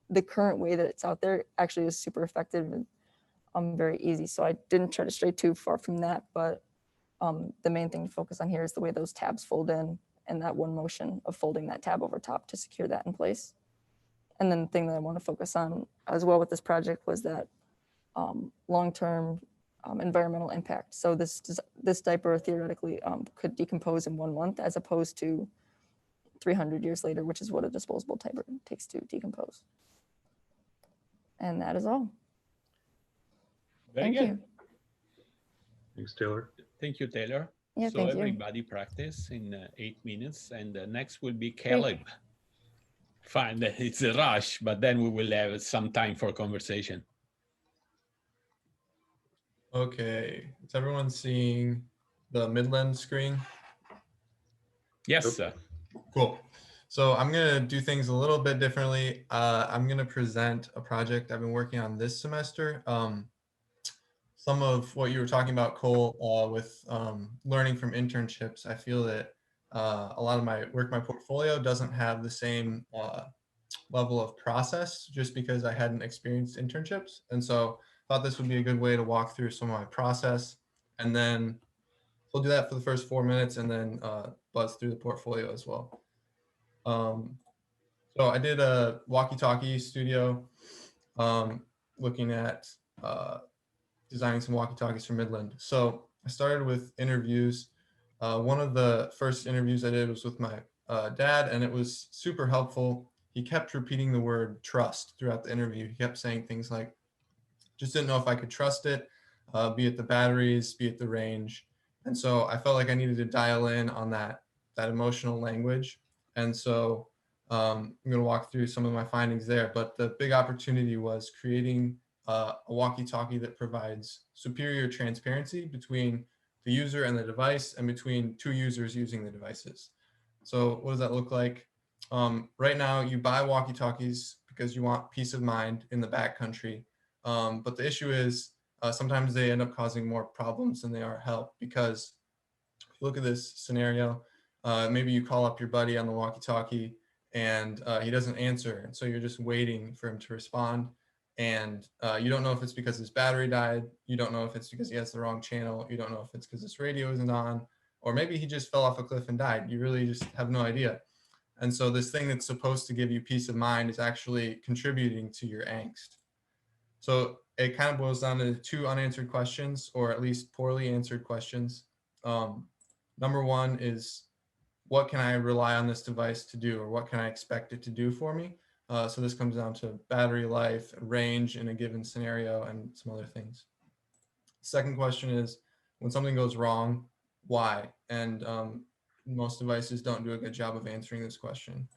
The current way that it's out there actually is super effective and very easy. So I didn't try to stray too far from that, but the main thing to focus on here is the way those tabs fold in, and that one motion of folding that tab over top to secure that in place. And then the thing that I want to focus on as well with this project was that long-term environmental impact. So this diaper theoretically could decompose in 1 month, as opposed to 300 years later, which is what a disposable diaper takes to decompose. And that is all. Very Thank good. you. Thanks, Taylor. Thank you, Taylor. Yeah, so thank you. everybody practice in 8 minutes, and next will be Caleb. Fine, it's a rush, but then we will have some time for conversation. Okay, is everyone seeing the Midland screen? Yes, Yep. sir. Cool. So I'm gonna do things a little bit differently. I'm gonna present a project I've been working on this semester. Some of what you were talking about, Cole, with learning from internships, I feel that a lot of my work, my portfolio doesn't have the same level of process, just because I hadn't experienced internships. And so I thought this would be a good way to walk through some of my process. And then we'll do that for the first 4 minutes, and then buzz through the portfolio as well. So I did a walkie-talkie studio looking at designing some walkie-talkies for Midland. So I started with interviews. One of the first interviews I did was with my dad, and it was super helpful. He kept repeating the word trust throughout the interview. He kept saying things like, just didn't know if I could trust it, be it the batteries, be it the range. And so I felt like I needed to dial in on that emotional language. And so I'm going to walk through some of my findings there. But the big opportunity was creating a walkie-talkie that provides superior transparency between the user and the device, and between two users using the devices. So what does that look like? Right now, you buy walkie-talkies because you want peace of mind in the backcountry. But the issue is sometimes they end up causing more problems than they are help, because look at this scenario. Maybe you call up your buddy on the walkie-talkie and he doesn't answer. And so you're just waiting for him to respond. And you don't know if it's because his battery died. You don't know if it's because he has the wrong channel. You don't know if it's because this radio isn't on, or maybe he just fell off a cliff and died. You really just have no idea. And so this thing that's supposed to give you peace of mind is actually contributing to your angst. So it kind of boils down to two unanswered questions, or at least poorly answered questions. Number one is, what can I rely on this device to do, or what can I expect it to do for me? So this comes down to battery life, range in a given scenario, and some other things. Second question is, when something goes wrong, why? And most devices don't do a good job of answering this question.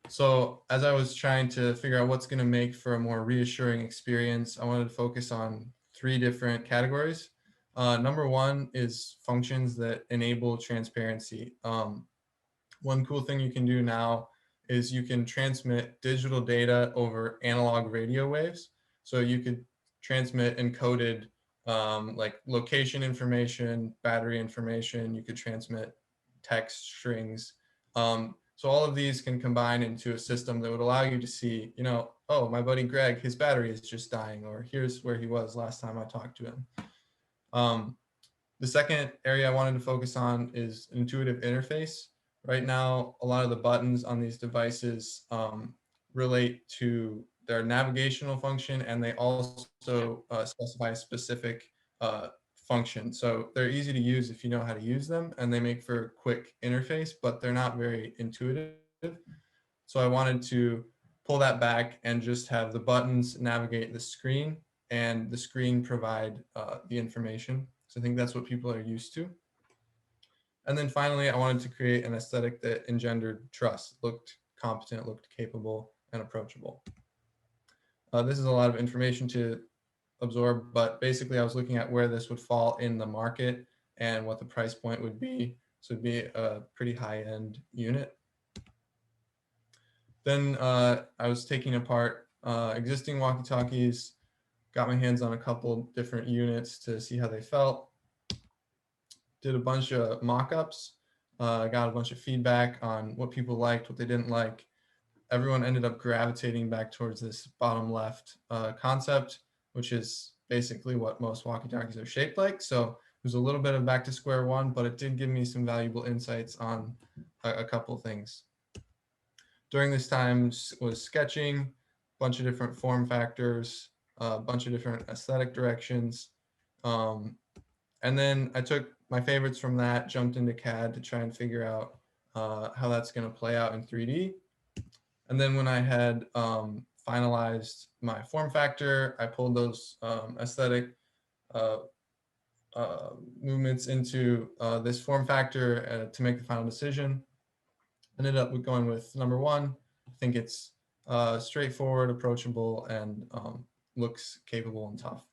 So as I was trying to figure out what's going to make for a more reassuring experience, I wanted to focus on three different categories. Number one is functions that enable transparency. One cool thing you can do now is you can transmit digital data over analog radio waves. So you could transmit encoded like location information, battery information. You could transmit text strings. So all of these can combine into a system that would allow you to see, you know, oh, my buddy Greg, his battery is just dying, or here's where he was last time I talked to him. The second area I wanted to focus on is intuitive interface. Right now, a lot of the buttons on these devices relate to their navigational function, and they also specify a specific function. So they're easy to use if you know how to use them, and they make for a quick interface, but they're not very intuitive. So I wanted to pull that back and just have the buttons navigate the screen, and the screen provide the information. So I think that's what people are used to. And then finally, I wanted to create an aesthetic that engendered trust, looked competent, looked capable, and approachable. This is a lot of information to absorb, but basically I was looking at where this would fall in the market and what the price point would be. So it'd be a pretty high-end unit. Then I was taking apart existing walkie-talkies, got my hands on a couple different units to see how they felt. Did a bunch of mock-ups, got a bunch of feedback on what people liked, what they didn't like. Everyone ended up gravitating back towards this bottom left concept, which is basically what most walkie-talkies are shaped like. So it was a little bit of back to square one, but it did give me some valuable insights on a couple things. During this time was sketching, a bunch of different form factors, a bunch of different aesthetic directions. And then I took my favorites from that, jumped into CAD to try and figure out how that's going to play out in 3D. And then when I had finalized my form factor, I pulled those aesthetic movements into this form factor to make the final decision. Ended up going with number one. I think it's straightforward, approachable, and looks capable and tough.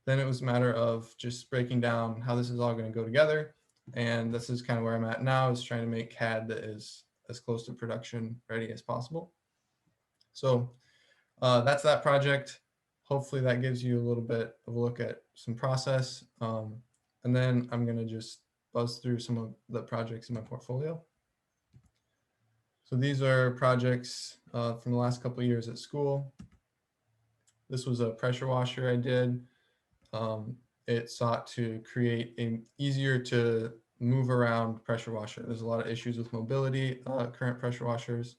Then it was a matter of just breaking down how this is all going to go together. And this is kind of where I'm at now, is trying to make CAD that is as close to production ready as possible. So that's that project. Hopefully that gives you a little bit of a look at some process. And then I'm going to just buzz through some of the projects in my portfolio. So these are projects from the last couple of years at school. This was a pressure washer I did. It sought to create an easier to move around pressure washer. There's a lot of issues with mobility, current pressure washers.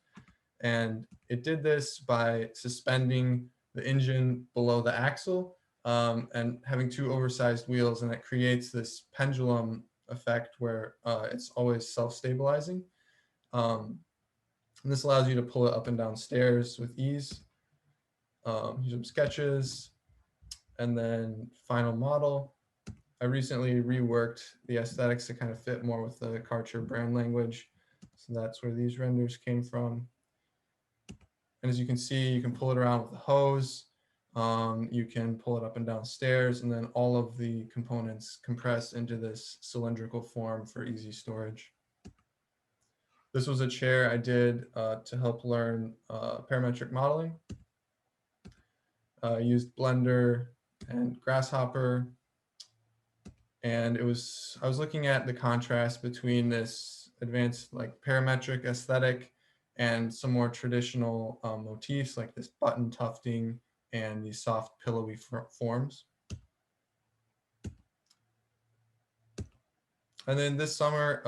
And it did this by suspending the engine below the axle and having two oversized wheels, and it creates this pendulum effect where it's always self-stabilizing. And this allows you to pull it up and down stairs with ease. Here's some sketches, and then final model. I recently reworked the aesthetics to kind of fit more with the Karcher brand language. So that's where these renders came from. And as you can see, you can pull it around with a hose. You can pull it up and down stairs, and then all of the components compress into this cylindrical form for easy storage. This was a chair I did to help learn parametric modeling. I used Blender and Grasshopper. And I was looking at the contrast between this advanced like parametric aesthetic and some more traditional motifs like this button tufting and these soft pillowy forms. And then this summer,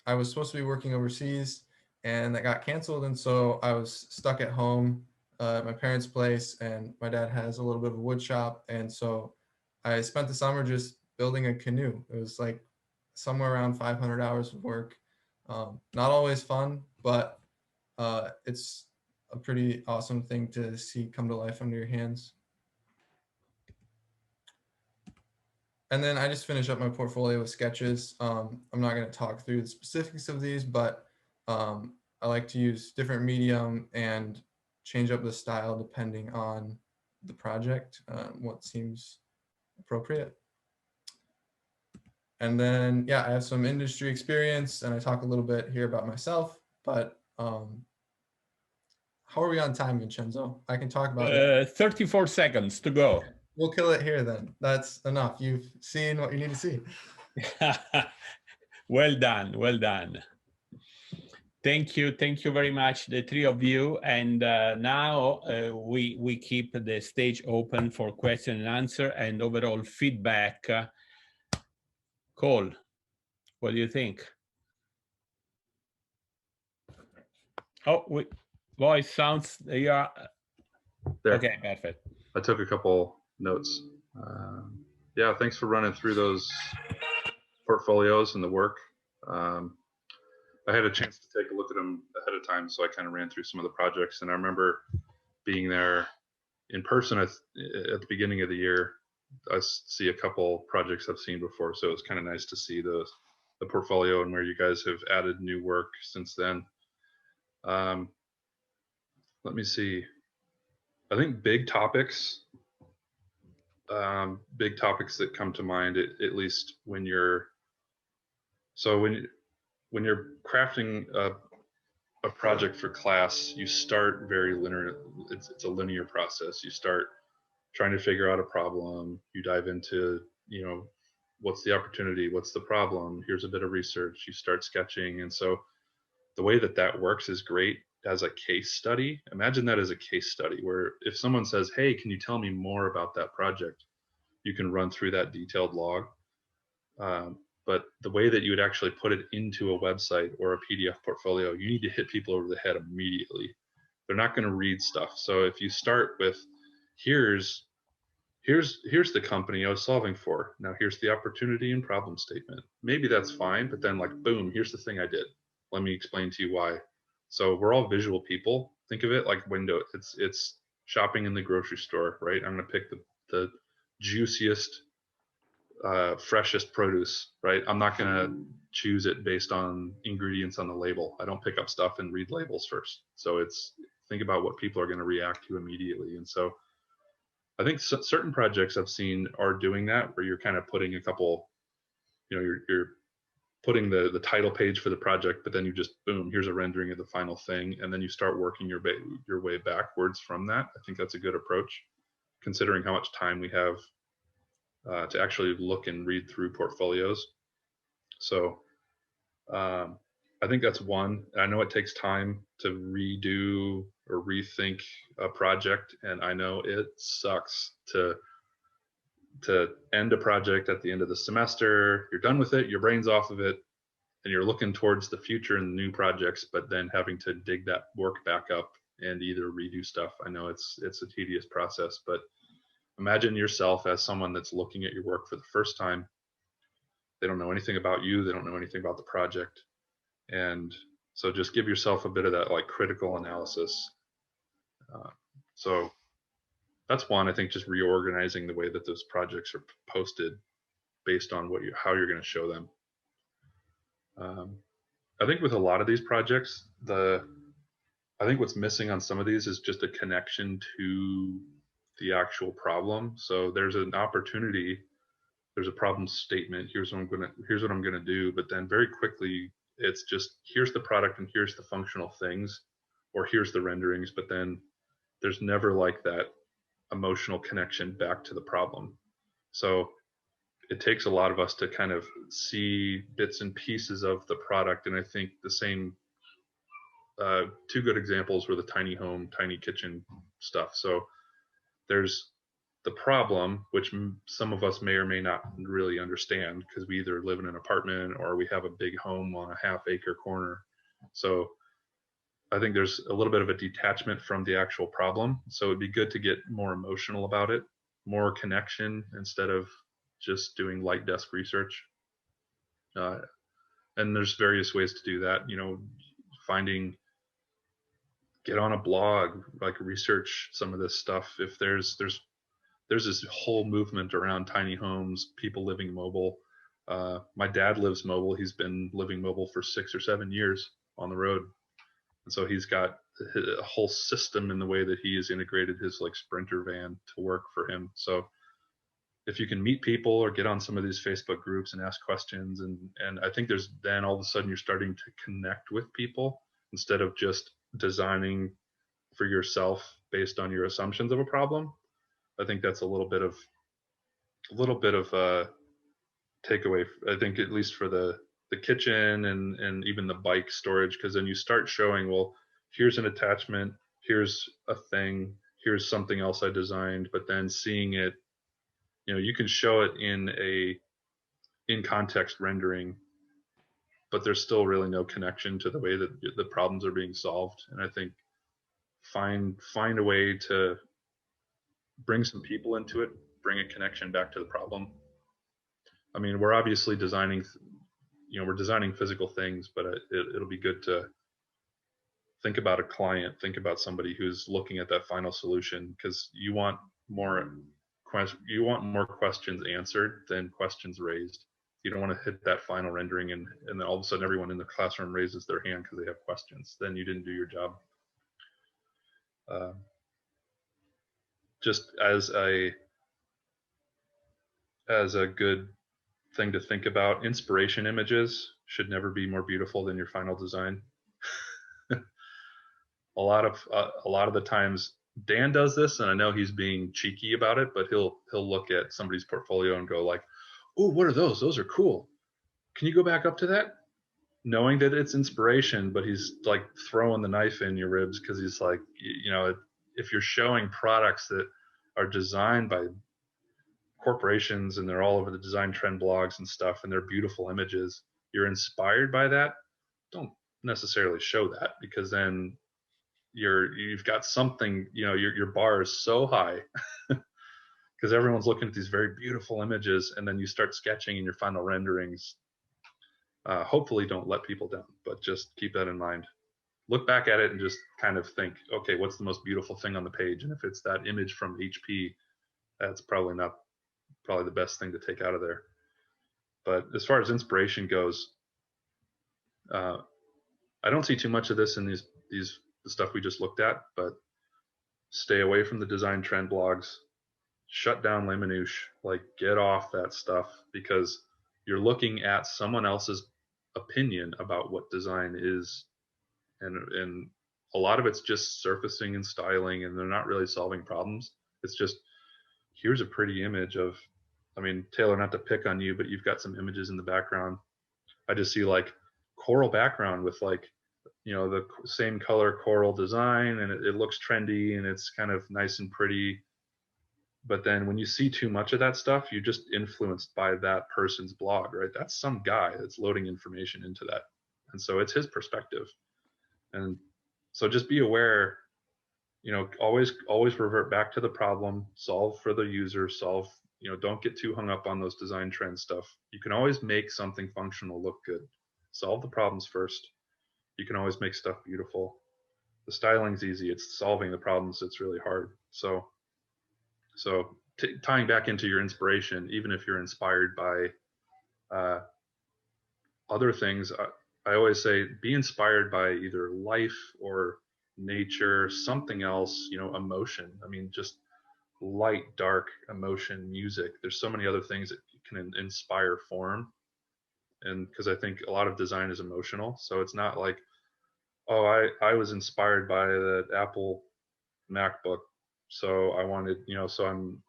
I was supposed to be working overseas and that got canceled. And so I was stuck at home at my parents' place, and my dad has a little bit of a wood shop. And so I spent the summer just building a canoe. It was like somewhere around 500 hours of work. Not always fun, but it's a pretty awesome thing to see come to life under your hands. And then I just finished up my portfolio with sketches. I'm not going to talk through the specifics of these, but I like to use different medium and change up the style depending on the project, what seems appropriate. And then, yeah, I have some industry experience, and I talk a little bit here about myself, but how are we on time, Vincenzo? I can talk about 34 seconds to go. We'll kill it here then. That's enough. You've seen what you need to see. Well done, well done. Thank you very much, the three of you. And now we keep the stage open for question and answer and overall feedback. Cole, what do you think? Oh, voice sounds, you are, There. Okay, perfect. I took a couple notes. Yeah, thanks for running through those portfolios and the work. I had a chance to take a look at them ahead of time, so I kind of ran through some of the projects, and I remember being there in person at the beginning of the year. I see a couple projects I've seen before, so it's kind of nice to see the portfolio and where you guys have added new work since then. Let me see. I think big topics that come to mind, at least when you're crafting a project for class, you start very linear. It's a linear process. You start trying to figure out a problem. You dive into, what's the opportunity? What's the problem? Here's a bit of research. You start sketching. And so the way that works is great as a case study. Imagine that as a case study where if someone says, hey, can you tell me more about that project? You can run through that detailed log. But the way that you would actually put it into a website or a PDF portfolio, you need to hit people over the head immediately. They're not going to read stuff. So if you start with, here's the company I was solving for. Now here's the opportunity and problem statement. Maybe that's fine, but then like, boom, here's the thing I did. Let me explain to you why. So we're all visual people. Think of it like window. It's shopping in the grocery store, right? I'm going to pick the juiciest, freshest produce, right? I'm not going to choose it based on ingredients on the label. I don't pick up stuff and read labels first. So think about what people are going to react to immediately. And so I think certain projects I've seen are doing that, where you're kind of putting a couple, you're putting the title page for the project, but then you just, boom, here's a rendering of the final thing. And then you start working your way backwards from that. I think that's a good approach, considering how much time we have to actually look and read through portfolios. So I think that's one. I know it takes time to redo or rethink a project, and I know it sucks to end a project at the end of the semester. You're done with it, your brain's off of it, and you're looking towards the future and new projects, but then having to dig that work back up and either redo stuff. I know it's a tedious process, but imagine yourself as someone that's looking at your work for the first time. They don't know anything about you. They don't know anything about the project. And so just give yourself a bit of that like critical analysis. So that's one, I think, just reorganizing the way that those projects are posted based on how you're going to show them. I think with a lot of these projects, I think what's missing on some of these is just a connection to the actual problem. So there's an opportunity, there's a problem statement. Here's what I'm gonna do. But then very quickly, it's just here's the product and here's the functional things, or here's the renderings. But then there's never like that emotional connection back to the problem. So it takes a lot of us to kind of see bits and pieces of the product. And I think the same, two good examples were the tiny home, tiny kitchen stuff. So there's the problem, which some of us may or may not really understand because we either live in an apartment or we have a big home on a half-acre corner. So I think there's a little bit of a detachment from the actual problem. So it'd be good to get more emotional about it, more connection instead of just doing light desk research. And there's various ways to do that. You know, get on a blog, like research some of this stuff. If there's this whole movement around tiny homes, people living mobile. My dad lives mobile. He's been living mobile for 6 or 7 years on the road. And so he's got a whole system in the way that he has integrated his like Sprinter van to work for him. So if you can meet people or get on some of these Facebook groups and ask questions, and I think there's then all of a sudden you're starting to connect with people instead of just designing for yourself based on your assumptions of a problem. I think that's a little bit of a takeaway. I think at least for the kitchen and even the bike storage, because then you start showing, well, here's an attachment, here's a thing, here's something else I designed, but then seeing it, you know, you can show it in context rendering, but there's still really no connection to the way that the problems are being solved. And I think find a way to bring some people into it, bring a connection back to the problem. I mean, we're obviously designing, you know, we're designing physical things, but it'll be good to think about a client, think about somebody who's looking at that final solution, because you want more questions answered than questions raised. You don't want to hit that final rendering and then all of a sudden everyone in the classroom raises their hand because they have questions. Then you didn't do your job. Just as a good thing to think about, inspiration images should never be more beautiful than your final design. A lot of the times Dan does this, and I know he's being cheeky about it, but he'll look at somebody's portfolio and go like, "Oh, what are those? Those are cool. Can you go back up to that?" Knowing that it's inspiration, but he's like throwing the knife in your ribs because he's like, you know, if you're showing products that are designed by corporations and they're all over the design trend blogs and stuff and they're beautiful images, you're inspired by that, don't necessarily show that, because then you've got something, you know, your bar is so high because everyone's looking at these very beautiful images, and then you start sketching in your final renderings. Hopefully don't let people down, but just keep that in mind. Look back at it and just kind of think, okay, what's the most beautiful thing on the page? And if it's that image from HP, that's probably the best thing to take out of there. But as far as inspiration goes, I don't see too much of this in the stuff we just looked at, but stay away from the design trend blogs, shut down Les Manouche, like get off that stuff, because you're looking at someone else's opinion about what design is, and a lot of it's just surfacing and styling, and they're not really solving problems. It's just, here's a pretty image of, I mean, Taylor, not to pick on you, but you've got some images in the background. I just see like coral background with like, you know, the same color coral design, and it looks trendy and it's kind of nice and pretty. But then when you see too much of that stuff, you're just influenced by that person's blog, right? That's some guy that's loading information into that. And so it's his perspective. And so just be aware, always revert back to the problem, solve for the user, don't get too hung up on those design trend stuff. You can always make something functional look good. Solve the problems first. You can always make stuff beautiful. The styling's easy. It's solving the problems that's really hard. So tying back into your inspiration, even if you're inspired by other things, I always say be inspired by either life or nature, something else, emotion. I mean, just light, dark, emotion, music. There's so many other things that can inspire form. And because I think a lot of design is emotional. So it's not like, oh, I was inspired by the Apple MacBook. So I wanted, so I'm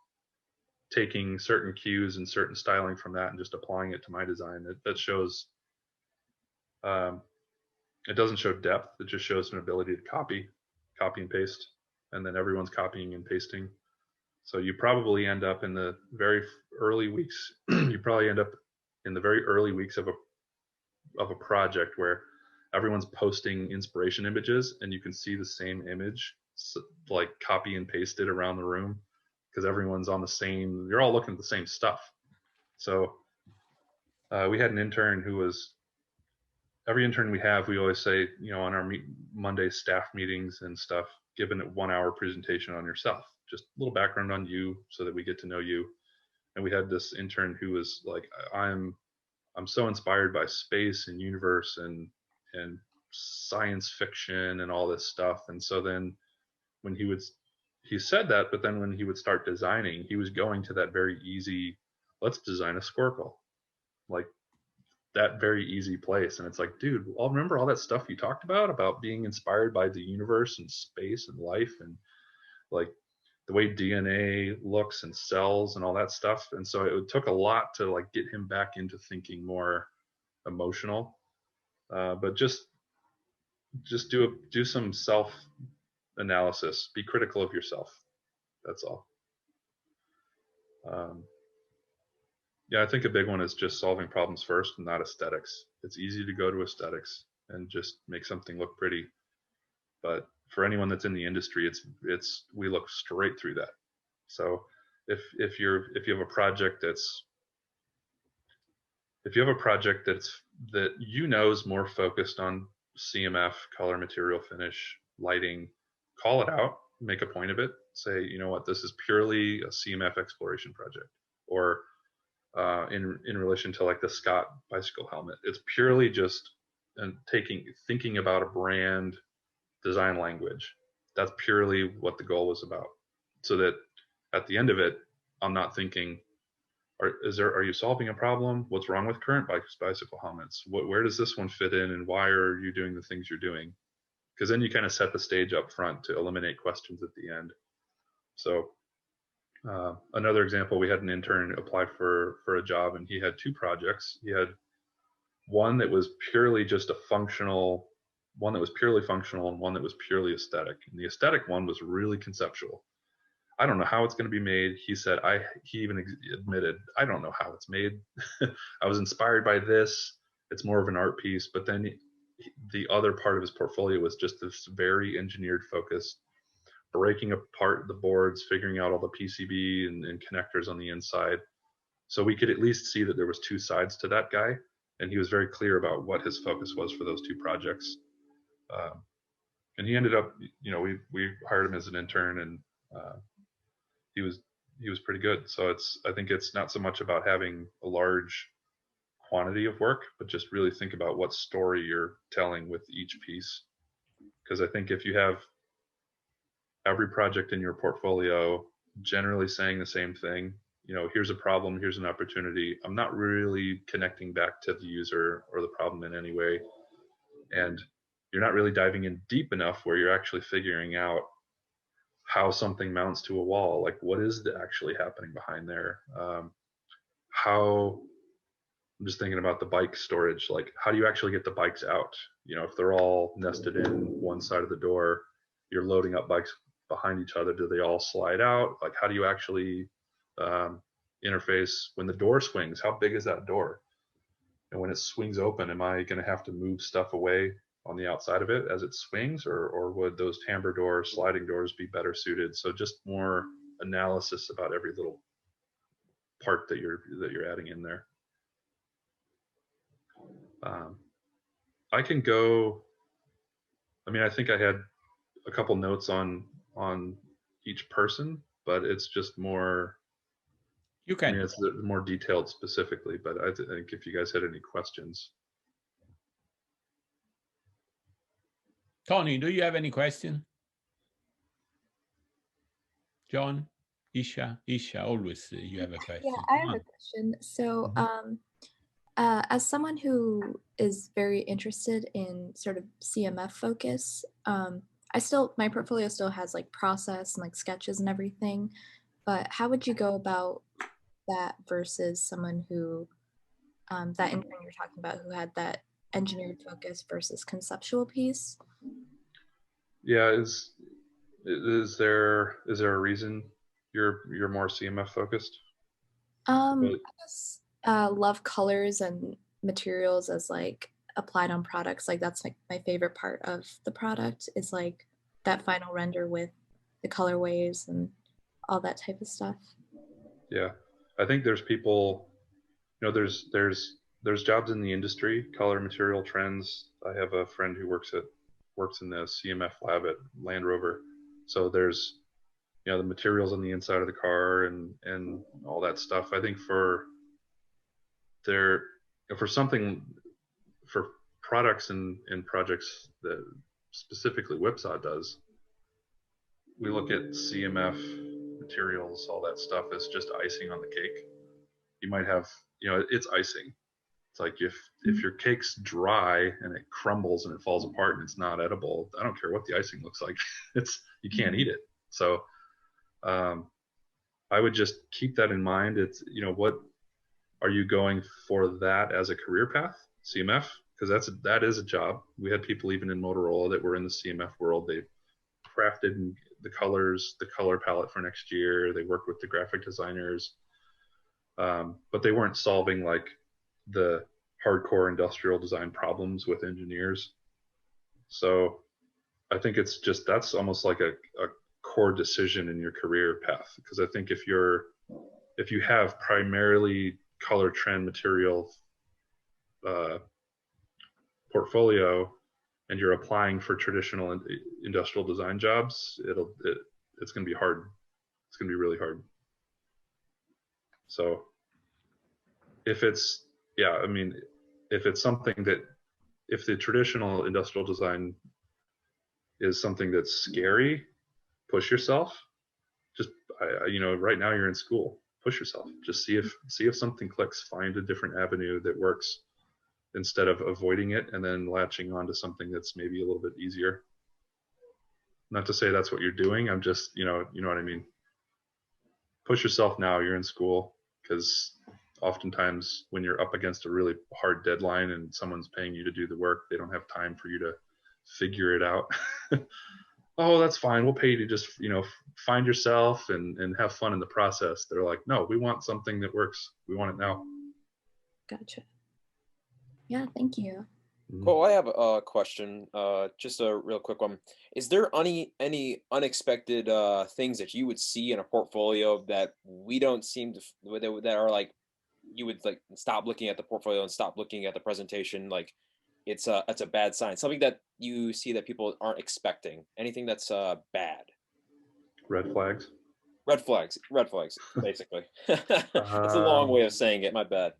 taking certain cues and certain styling from that and just applying it to my design. That shows, it doesn't show depth. It just shows an ability to copy and paste. And then everyone's copying and pasting. So you probably end up in the very early weeks. You probably end up in the very early weeks of a project where everyone's posting inspiration images, and you can see the same image, like copy and pasted around the room, because everyone's on the same. You're all looking at the same stuff. So we had an intern who was. Every intern we have, we always say, on our Monday staff meetings and stuff, give a 1 hour presentation on yourself. Just a little background on you so that we get to know you. And we had this intern who was like, I'm so inspired by space and universe and science fiction and all this stuff. And so then when he said that, but then when he would start designing, he was going to that very easy, let's design a squircle. Like that very easy place. And it's like, dude, I'll remember all that stuff you talked about being inspired by the universe and space and life and like the way DNA looks and cells and all that stuff. And so it took a lot to like get him back into thinking more emotional. But just do some self analysis. Be critical of yourself. That's all. Yeah, I think a big one is just solving problems first and not aesthetics. It's easy to go to aesthetics and just make something look pretty. But for anyone that's in the industry, we look straight through that. So if you have a project that's that is more focused on CMF, color, material, finish, lighting, call it out, make a point of it. Say, you know what, this is purely a CMF exploration project, or in relation to like the Scott bicycle helmet, it's purely just thinking about a brand design language. That's purely what the goal was about. So that at the end of it, I'm not thinking, are you solving a problem? What's wrong with current bicycle helmets? Where does this one fit in, and why are you doing the things you're doing? Because then you kind of set the stage up front to eliminate questions at the end. So another example, we had an intern apply for a job, and he had two projects. He had one that was purely just functional, and one that was purely aesthetic. And the aesthetic one was really conceptual. I don't know how it's going to be made. He said, he even admitted, I don't know how it's made. I was inspired by this. It's more of an art piece. But then the other part of his portfolio was just this very engineered focus, breaking apart the boards, figuring out all the PCB and connectors on the inside. So we could at least see that there was two sides to that guy. And he was very clear about what his focus was for those two projects. And he ended up, we hired him as an intern, and he was pretty good. So I think it's not so much about having a large quantity of work, but just really think about what story you're telling with each piece. Because I think if you have every project in your portfolio generally saying the same thing, here's a problem, here's an opportunity, I'm not really connecting back to the user or the problem in any way. And you're not really diving in deep enough where you're actually figuring out how something mounts to a wall. Like, what is actually happening behind there? I'm just thinking about the bike storage. Like, how do you actually get the bikes out? If they're all nested in one side of the door, you're loading up bikes behind each other. Do they all slide out? Like, how do you actually interface when the door swings? How big is that door? And when it swings open, am I going to have to move stuff away on the outside of it as it swings, or would those tambour doors, sliding doors be better suited? So just more analysis about every little part that you're adding in there. I can go. I mean, I think I had a couple notes on each person, but it's just more. You I can. mean, it's more detailed specifically, but I think if you guys had any questions. Tony, do you have any question? John, Isha, always you have a question. Yeah, I Come have a on. question. So, Mhm. as someone who is very interested in sort of CMF focus, my portfolio still has like process and like sketches and everything, but how would you go about that versus someone who, that intern you're talking about who had that engineered focus versus conceptual piece? Yeah, is there a reason you're more CMF focused? I guess love colors and materials as like applied on products. Like that's like my favorite part of the product is like that final render with the colorways and all that type of stuff. Yeah, I think there's people, there's jobs in the industry, color material trends. I have a friend who works in the CMF lab at Land Rover. So there's the materials on the inside of the car and all that stuff. I think for something, for products and projects that specifically Whipsaw does, we look at CMF materials, all that stuff as just icing on the cake. You might have, it's icing. It's like if your cake's dry and it crumbles and it falls apart and it's not edible, I don't care what the icing looks like. You can't eat it. So I would just keep that in mind. It's, what are you going for that as a career path? CMF? Because that is a job. We had people even in Motorola that were in the CMF world. They crafted the colors, the color palette for next year. They worked with the graphic designers, but they weren't solving like the hardcore industrial design problems with engineers. So I think it's just, that's almost like a core decision in your career path. Because I think if you have primarily color trend material portfolio and you're applying for traditional industrial design jobs, it's going to be hard. It's going to be really hard. So if it's something that, if the traditional industrial design is something that's scary, push yourself. Just right now you're in school, push yourself. Just see if something clicks. Find a different avenue that works instead of avoiding it and then latching onto something that's maybe a little bit easier. Not to say that's what you're doing. I'm just, you know what I mean. Push yourself now. You're in school, because oftentimes when you're up against a really hard deadline and someone's paying you to do the work, they don't have time for you to figure it out. Oh, that's fine. We'll pay you to just, find yourself and have fun in the process. They're like, no, we want something that works. We want it now. Gotcha. Yeah, thank you. Cool. I have a question, just a real quick one. Is there any unexpected things that you would see in a portfolio that we don't seem to, that are like, you would like stop looking at the portfolio and stop looking at the presentation, like it's a bad sign, something that you see that people aren't expecting, anything that's bad? Red flags. Red flags, basically. That's a long way of saying it, my bad.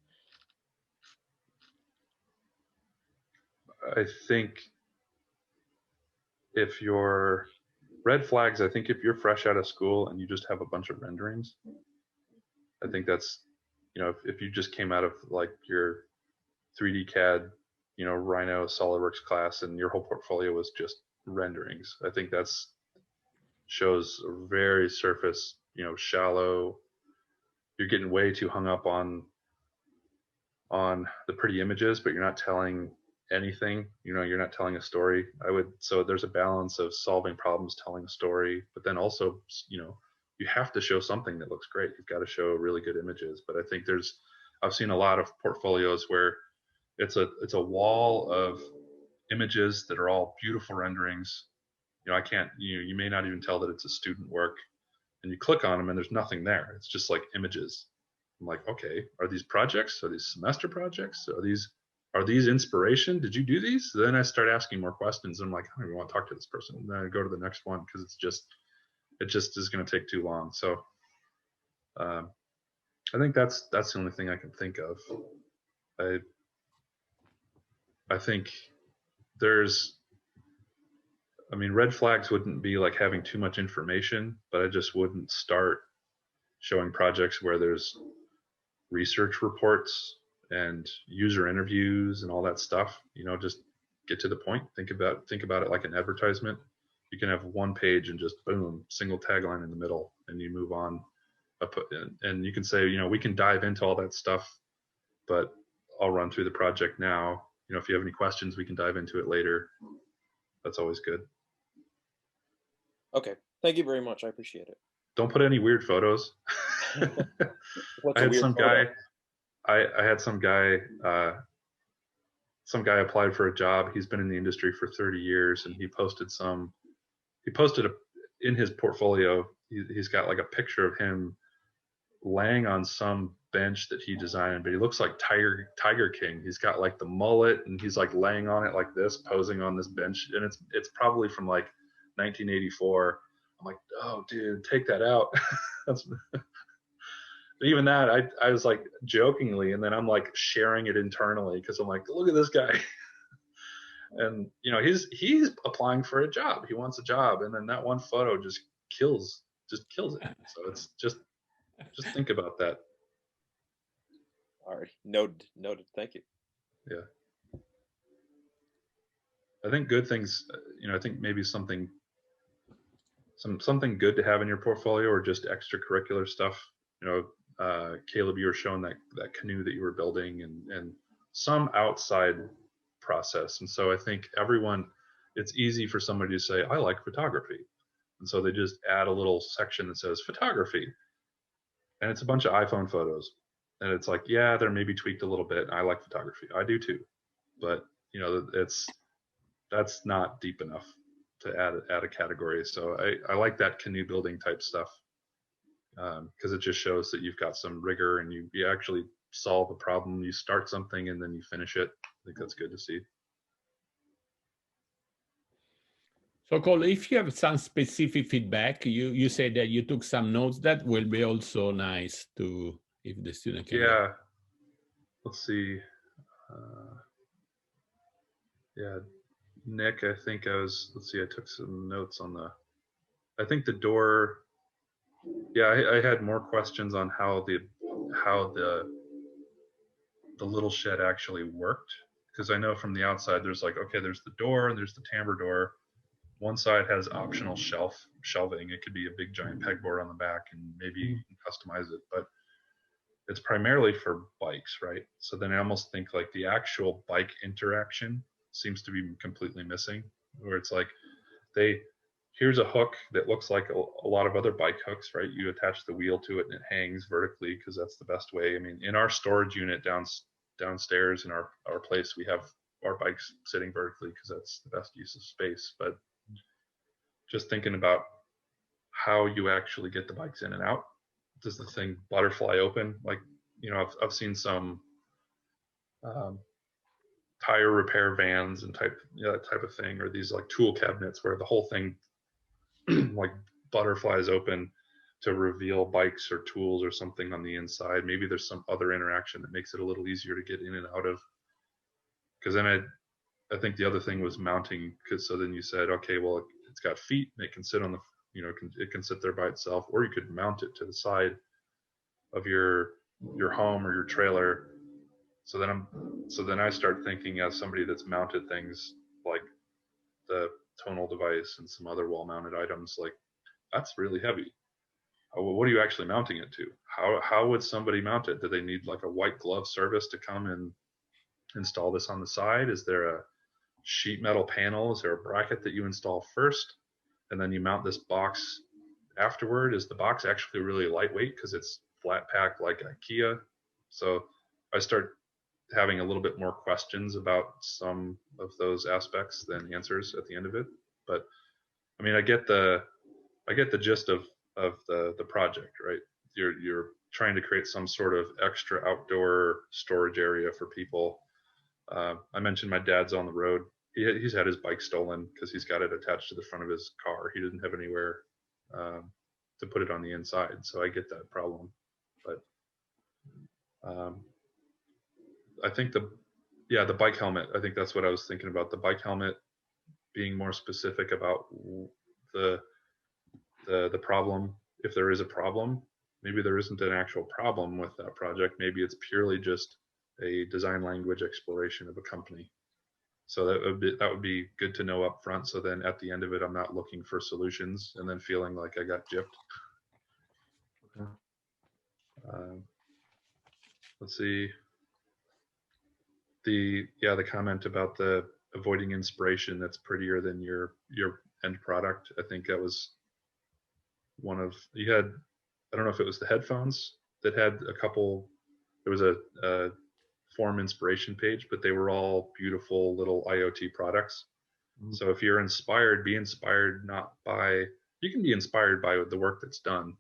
I think if you're fresh out of school and you just have a bunch of renderings, I think that's, if you just came out of like your 3D CAD, Rhino SolidWorks class and your whole portfolio was just renderings, I think that's shows a very surface, shallow. You're getting way too hung up on the pretty images, but you're not telling anything. You're not telling a story. So there's a balance of solving problems, telling a story, but then also, you have to show something that looks great. You've got to show really good images. But I think I've seen a lot of portfolios where it's a wall of images that are all beautiful renderings. You know, I can't, you may not even tell that it's a student work, and you click on them and there's nothing there. It's just like images. I'm like, okay, are these projects? Are these semester projects? Are these inspiration? Did you do these? So then I start asking more questions. And I'm like, I don't even want to talk to this person. And then I go to the next one because it just is going to take too long. So I think that's the only thing I can think of. I think red flags wouldn't be like having too much information, but I just wouldn't start showing projects where there's research reports and user interviews and all that stuff. You know, just get to the point. Think about it like an advertisement. You can have one page and just boom, single tagline in the middle, and you move on. And you can say, you know, we can dive into all that stuff, but I'll run through the project now. You know, if you have any questions, we can dive into it later. That's always good. Okay, thank you very much. I appreciate it. Don't put any weird photos. What's I a had weird some photo? guy. I had some guy. Some guy applied for a job. He's been in the industry for 30 years, and he posted in his portfolio. He's got like a picture of him laying on some bench that he designed, but he looks like Tiger King. He's got like the mullet, and he's like laying on it like this, posing on this bench, and it's probably from like 1984. I'm like, oh, dude, take that out. That's even that. I was like jokingly, and then I'm like sharing it internally because I'm like, look at this guy. And you know, he's applying for a job. He wants a job, and then that one photo just kills it. So it's just think about that. All right, noted. Thank you. Yeah. I think good things, you know, I think maybe something good to have in your portfolio, or just extracurricular stuff. You know, Caleb, you were showing that canoe that you were building, and some outside process. And so I think it's easy for somebody to say, I like photography. And so they just add a little section that says photography. And it's a bunch of iPhone photos. And it's like, yeah, they're maybe tweaked a little bit. I like photography. I do too. But, you know, that's not deep enough to add a category. So I like that canoe building type stuff, because it just shows that you've got some rigor, and you actually solve a problem. You start something and then you finish it. I think that's good to see. So Cole, if you have some specific feedback, you say that you took some notes, that will be also nice to, if the student can. Yeah. Let's see. Yeah. Nick, I think I took some notes on I think the door. Yeah, I had more questions on how the little shed actually worked, because I know from the outside there's like, okay, there's the door and there's the timbre door. One side has optional shelving. It could be a big giant pegboard on the back, and maybe you can customize it, but it's primarily for bikes, right? So then I almost think like the actual bike interaction seems to be completely missing, where it's like here's a hook that looks like a lot of other bike hooks, right? You attach the wheel to it and it hangs vertically because that's the best way. I mean, in our storage unit downstairs in our place, we have our bikes sitting vertically because that's the best use of space. But just thinking about how you actually get the bikes in and out. Does the thing butterfly open? Like, you know, I've seen some tire repair vans and that type of thing, or these like tool cabinets where the whole thing like butterflies open to reveal bikes or tools or something on the inside. Maybe there's some other interaction that makes it a little easier to get in and out of. Because then I think the other thing was mounting, because so then you said, okay, well, it's got feet and it can sit on the, you know, it can sit there by itself, or you could mount it to the side of your home or your trailer. So then I start thinking, as somebody that's mounted things like the tonal device and some other wall-mounted items, like that's really heavy. What are you actually mounting it to? How would somebody mount it? Do they need like a white glove service to come and install this on the side? Is there a sheet metal panel? Is there a bracket that you install first and then you mount this box afterward? Is the box actually really lightweight because it's flat pack like IKEA? So I start having a little bit more questions about some of those aspects than answers at the end of it. But I mean, I get the gist of the project, right? You're trying to create some sort of extra outdoor storage area for people. I mentioned my dad's on the road. He's had his bike stolen because he's got it attached to the front of his car. He didn't have anywhere to put it on the inside, so I get that problem. But I think the bike helmet. I think that's what I was thinking about. The bike helmet being more specific about the problem. If there is a problem, maybe there isn't an actual problem with that project. Maybe it's purely just a design language exploration of a company. So that would be good to know up front. So then at the end of it, I'm not looking for solutions and then feeling like I got gypped. Okay. Let's see. The comment about the avoiding inspiration that's prettier than your end product. I think that was one of, you had, I don't know if it was the headphones that had a couple, there was a form inspiration page, but they were all beautiful little IoT products. Mm-hmm. So if you're inspired, be inspired not by, you can be inspired by the work that's done,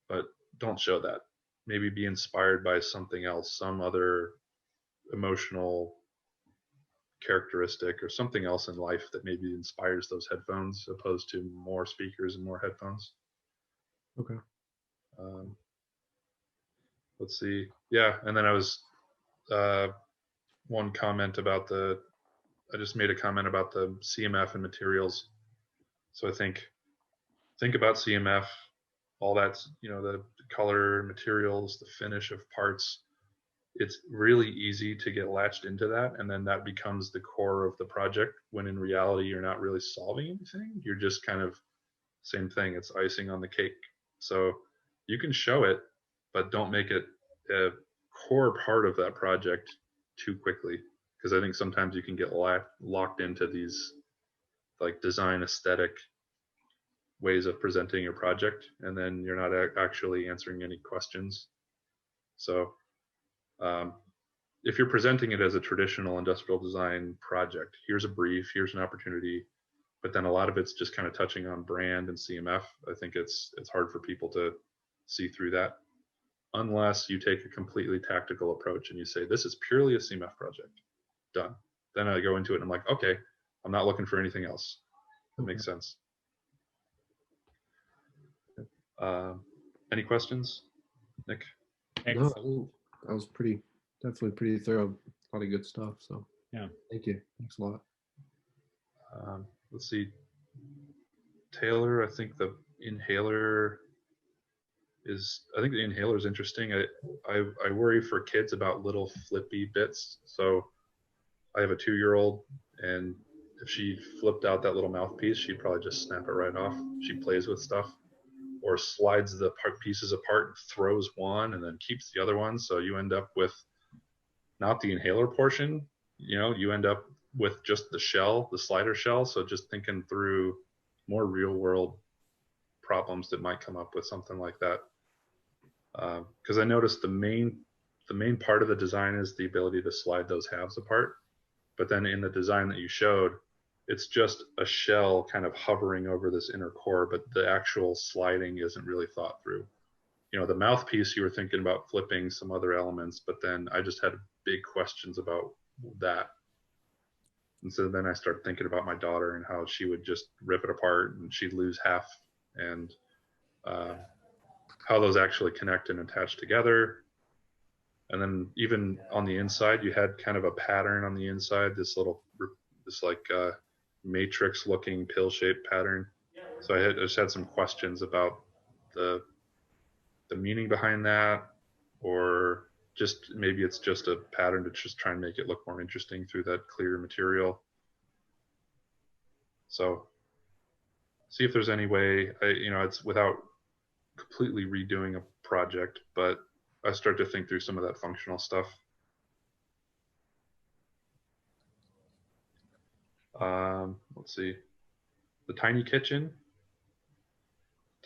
but don't show that. Maybe be inspired by something else, some other emotional characteristic or something else in life that maybe inspires those headphones opposed to more speakers and more headphones. Okay. Let's see. Yeah, and then I was one comment about I just made a comment about the CMF and materials. So I think about CMF, all that's, the color, materials, the finish of parts. It's really easy to get latched into that, and then that becomes the core of the project, when in reality you're not really solving anything. You're just kind of, same thing, it's icing on the cake. So you can show it, but don't make it a core part of that project too quickly, because I think sometimes you can get locked into these like design aesthetic ways of presenting your project, and then you're not actually answering any questions. So if you're presenting it as a traditional industrial design project, here's a brief, here's an opportunity, but then a lot of it's just kind of touching on brand and CMF. I think it's hard for people to see through that, unless you take a completely tactical approach and you say, this is purely a CMF project, done. Then I go into it and I'm like, okay, I'm not looking for anything else. That makes sense. Any questions, Nick? No, I think that was definitely pretty thorough. A lot of good stuff. So yeah, thank you. Thanks a lot. Let's see, Taylor. I think the inhaler is interesting. I worry for kids about little flippy bits. So I have a 2-year-old, and if she flipped out that little mouthpiece, she'd probably just snap it right off. She plays with stuff, or slides the pieces apart and throws one and then keeps the other one. So you end up with not the inhaler portion, you end up with just the shell, the slider shell. So just thinking through more real world problems that might come up with something like that. Because I noticed the main part of the design is the ability to slide those halves apart. But then in the design that you showed, it's just a shell kind of hovering over this inner core, but the actual sliding isn't really thought through. The mouthpiece, you were thinking about flipping some other elements, but then I just had big questions about that. And so then I started thinking about my daughter and how she would just rip it apart and she'd lose half, and how those actually connect and attach together. And then even on the inside, you had kind of a pattern on the inside, this matrix looking pill shaped pattern. So I just had some questions about the meaning behind that, or just maybe it's just a pattern to just try and make it look more interesting through that clear material. So see if there's any way, it's without completely redoing a project, but I start to think through some of that functional stuff. Let's see, the tiny kitchen.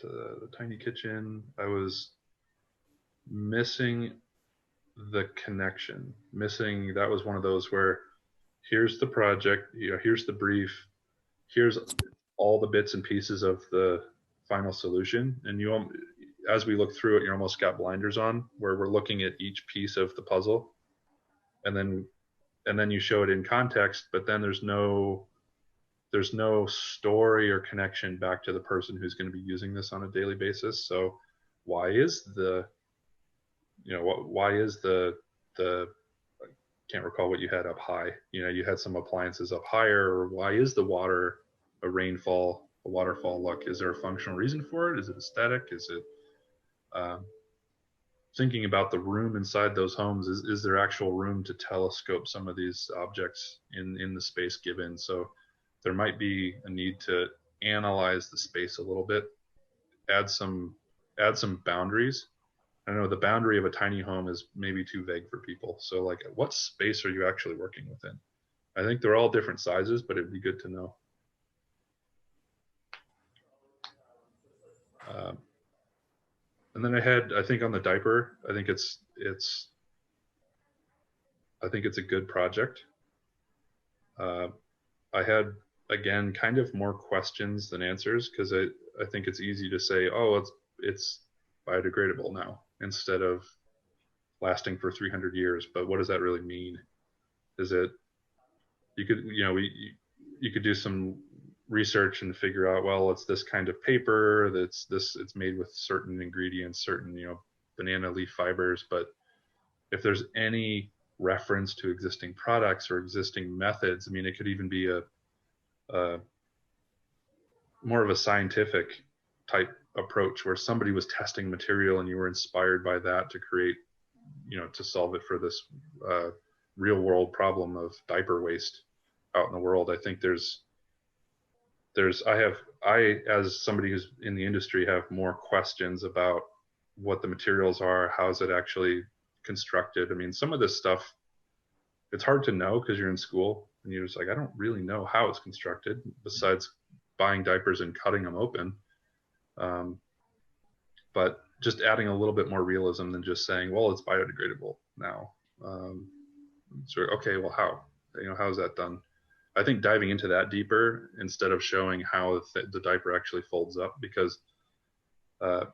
The tiny kitchen, I was missing the connection missing. That was one of those where here's the project, here's the brief, here's all the bits and pieces of the final solution, and as we look through it, you almost got blinders on, where we're looking at each piece of the puzzle, and then you show it in context, but then there's no story or connection back to the person who's going to be using this on a daily basis. So why is the I can't recall what you had up high. You had some appliances up higher, or why is the water a waterfall look? Is there a functional reason for it? Is it aesthetic? Is it thinking about the room inside those homes? Is there actual room to telescope some of these objects in the space given? So there might be a need to analyze the space a little bit, add some boundaries. I know the boundary of a tiny home is maybe too vague for people. So like, what space are you actually working within? I think they're all different sizes, but it'd be good to know. And then I think on the diaper, I think it's a good project. I had, again, kind of more questions than answers, because I think it's easy to say, oh, it's biodegradable now, instead of lasting for 300 years. But what does that really mean? Is it, you could do some research and figure out, well, it's this kind of paper, it's made with certain ingredients, certain, banana leaf fibers. But if there's any reference to existing products or existing methods, I mean, it could even be a more of a scientific type approach, where somebody was testing material and you were inspired by that to create, to solve it for this real world problem of diaper waste out in the world. I think I, as somebody who's in the industry, have more questions about what the materials are, how is it actually constructed. I mean, some of this stuff, it's hard to know because you're in school and you're just like, I don't really know how it's constructed, besides buying diapers and cutting them open. But just adding a little bit more realism than just saying, well, it's biodegradable now. So, okay, well, how is that done? I think diving into that deeper, instead of showing how the diaper actually folds up, because I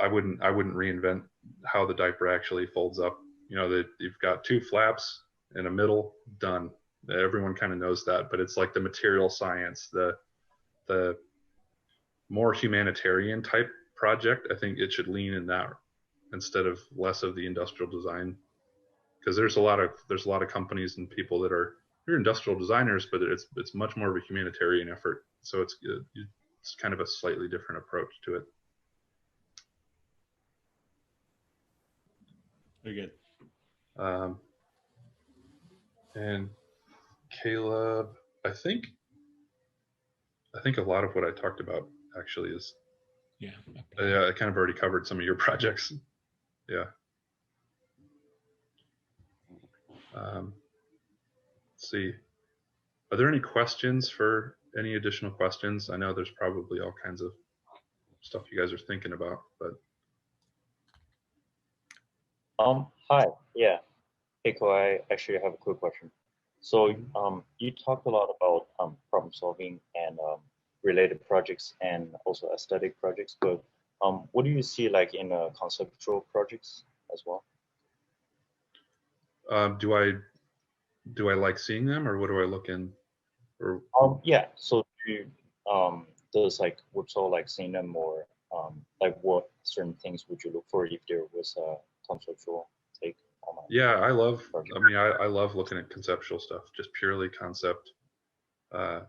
wouldn't reinvent how the diaper actually folds up. That you've got two flaps in a middle, done. Everyone kind of knows that, but it's like the material science, the more humanitarian type project. I think it should lean in that instead of less of the industrial design, because there's a lot of companies and people that you're industrial designers, but it's much more of a humanitarian effort. So it's kind of a slightly different approach to it. Very good. And Caleb, I think a lot of what I talked about actually is, I kind of already covered some of your projects. Yeah. Let's see. Are there any questions for any additional questions? I know there's probably all kinds of stuff you guys are thinking about, but. Hi. Yeah. Hey, I actually have a quick question. So you talked a lot about problem solving and related projects and also aesthetic projects, but what do you see like in conceptual projects as well? Do I like seeing them, or what do I look in? Or yeah. So do you, does like Wipso like seeing them, or like what certain things would you look for if there was a conceptual take on that? Yeah, I love looking at conceptual stuff, just purely concept. You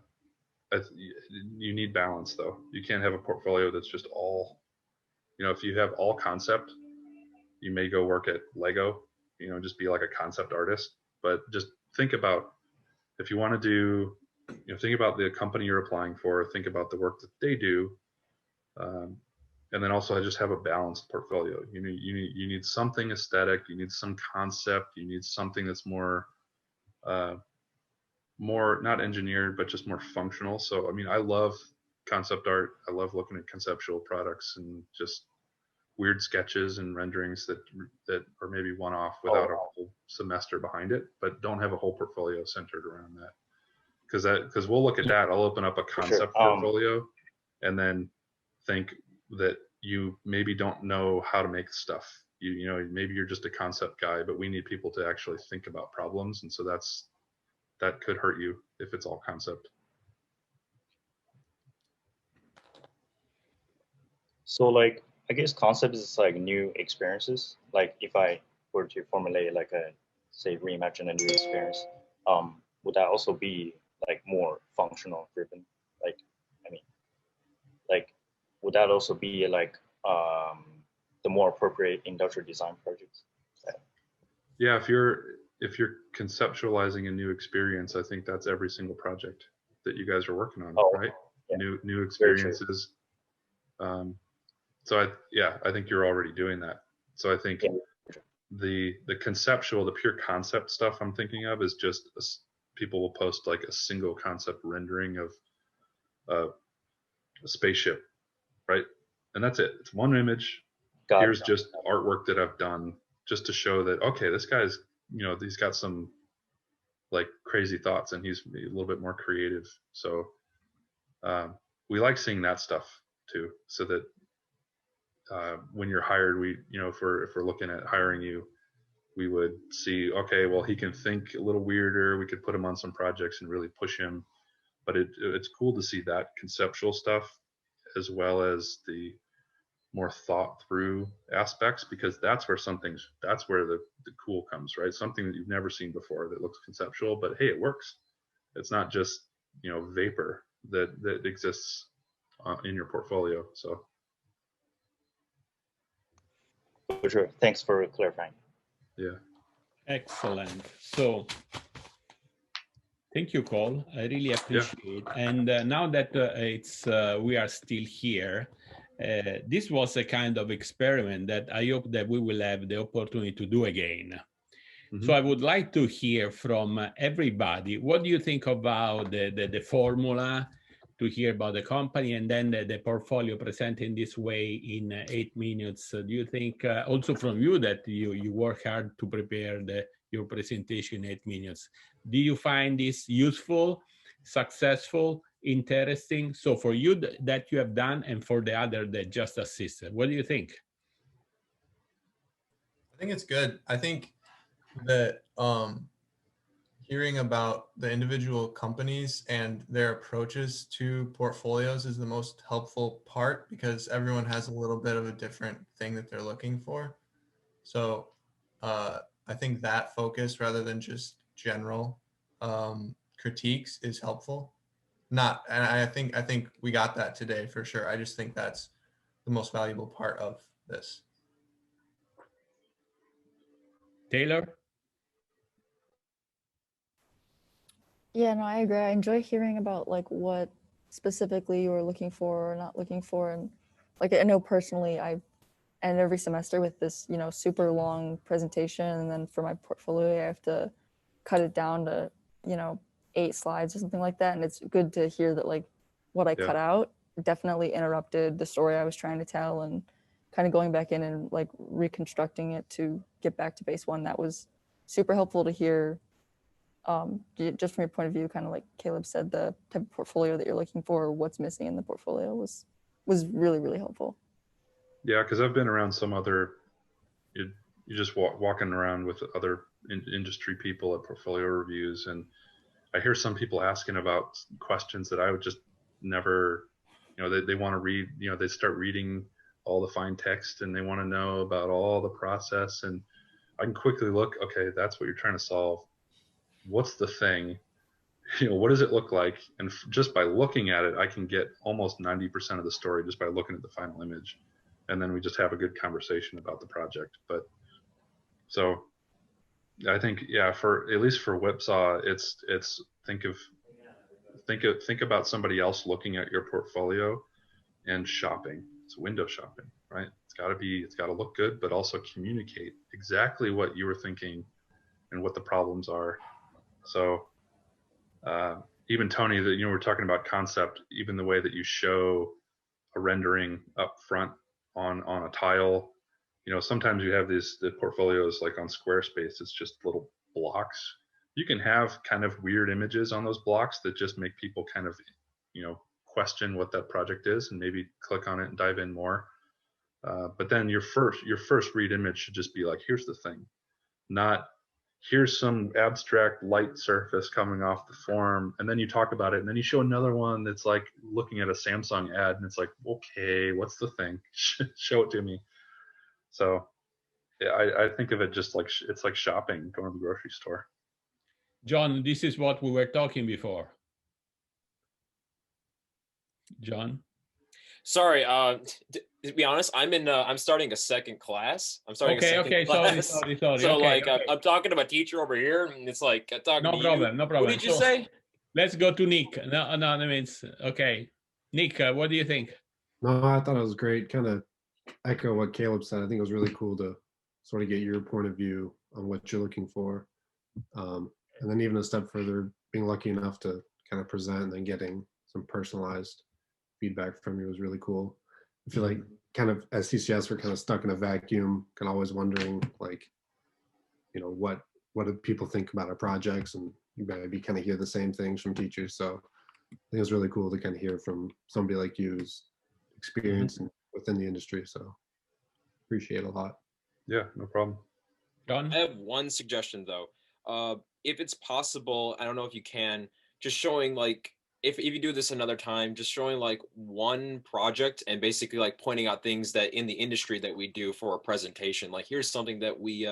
need balance though. You can't have a portfolio that's just all, if you have all concept, you may go work at Lego, just be like a concept artist. But just think about, if you want to do, think about the company you're applying for, think about the work that they do. And then also just have a balanced portfolio. You need something aesthetic, you need some concept, you need something that's more not engineered, but just more functional. So, I mean, I love concept art. I love looking at conceptual products and just weird sketches and renderings that are maybe one off without a whole semester behind it, but don't have a whole portfolio centered around that. Because we'll look at that. I'll open up a concept portfolio and then think that you maybe don't know how to make stuff. You know, maybe you're just a concept guy, but we need people to actually think about problems, and so that could hurt you if it's all concept. So like, I guess concept is like new experiences. Like if I were to formulate like a, say, reimagine a new experience, would that also be like more functional driven? Like, I mean, like, would that also be like the more appropriate industrial design projects? Yeah, if you're conceptualizing a new experience, I think that's every single project that you guys are working on, right? Yeah. New experiences. So I think you're already doing that. So I think the conceptual, the pure concept stuff I'm thinking of is just people will post like a single concept rendering of a spaceship, right? And that's it. It's one image. Here's just artwork that I've done just to show that, okay, this guy's, you know, he's got some like crazy thoughts and he's a little bit more creative. So we like seeing that stuff too, so that when you're hired, we, you know, if we're looking at hiring you, we would see, okay, well, he can think a little weirder. We could put him on some projects and really push him. But it's cool to see that conceptual stuff as well as the more thought through aspects, because that's where the cool comes, right? Something that you've never seen before that looks conceptual, but hey, it works. It's not just, you know, vapor that exists in your portfolio. So. For sure. Thanks for clarifying. Yeah. Excellent. So thank you, Cole. I really appreciate it. And now that we are still here, this was a kind of experiment that I hope that we will have the opportunity to do again. So I would like to hear from everybody. What do you think about the formula, to hear about the company, and then the portfolio presented in this way in 8 minutes? Do you think also from you that you work hard to prepare your presentation in 8 minutes? Do you find this useful, successful, interesting? So for you that you have done, and for the other that just assisted, what do you think? I think it's good. I think that hearing about the individual companies and their approaches to portfolios is the most helpful part, because everyone has a little bit of a different thing that they're looking for. So I think that focus, rather than just general critiques, is helpful. And I think we got that today for sure. I just think that's the most valuable part of this. Taylor? Yeah, no, I agree. I enjoy hearing about like what specifically you were looking for or not looking for. And like, I know personally, I end every semester with this, you know, super long presentation. And then for my portfolio, I have to cut it down to, you know, 8 slides or something like that. And it's good to hear that like what I cut out definitely interrupted the story I was trying to tell, and kind of going back in and like reconstructing it to get back to base one. That was super helpful to hear. Just from your point of view, kind of like Caleb said, the type of portfolio that you're looking for, what's missing in the portfolio was really, really helpful. Yeah, because I've been around some other, you just walking around with other industry people at portfolio reviews, and I hear some people asking about questions that I would just never, you know, they want to read, you know, they start reading all the fine text and they want to know about all the process, and I can quickly look, okay, that's what you're trying to solve. What's the thing? You know, what does it look like? And just by looking at it, I can get almost 90% of the story just by looking at the final image. And then we just have a good conversation about the project. But so I think, yeah, for at least for Whipsaw, it's think about somebody else looking at your portfolio and shopping. It's window shopping, right? It's got to look good, but also communicate exactly what you were thinking and what the problems are. So even Tony, that we're talking about concept, even the way that you show a rendering up front on a tile. You know, sometimes you have the portfolios like on Squarespace, it's just little blocks. You can have kind of weird images on those blocks that just make people kind of, you know, question what that project is and maybe click on it and dive in more. But then your first read image should just be like, here's the thing, not here's some abstract light surface coming off the form, and then you talk about it, and then you show another one that's like looking at a Samsung ad, and it's like, okay, what's the thing? Show it to me. So yeah, I think of it just like it's like shopping, going to the grocery store. John, this is what we were talking before. John? Sorry, to be honest, I'm starting a second class. I'm starting a second class. Sorry. So okay, like, I'm talking to my teacher over here, and it's like, I'm talking to you. No problem. What did you say? Let's go to Nick. No, that means, okay. Nick, what do you think? No, I thought it was great. Kind of echo what Caleb said. I think it was really cool to sort of get your point of view on what you're looking for. And then even a step further, being lucky enough to kind of present and then getting some personalized feedback from you was really cool. I feel like kind of as CCS, we're kind of stuck in a vacuum, kind of always wondering like, you know, what do people think about our projects, and you maybe kind of hear the same things from teachers. So I think it's really cool to kind of hear from somebody like you's experience within the industry. So appreciate it a lot. Yeah, no problem. John? I have one suggestion though. If it's possible, I don't know if you can, just showing like, if you do this another time, just showing like one project and basically like pointing out things that in the industry that we do for a presentation. Like, here's something that we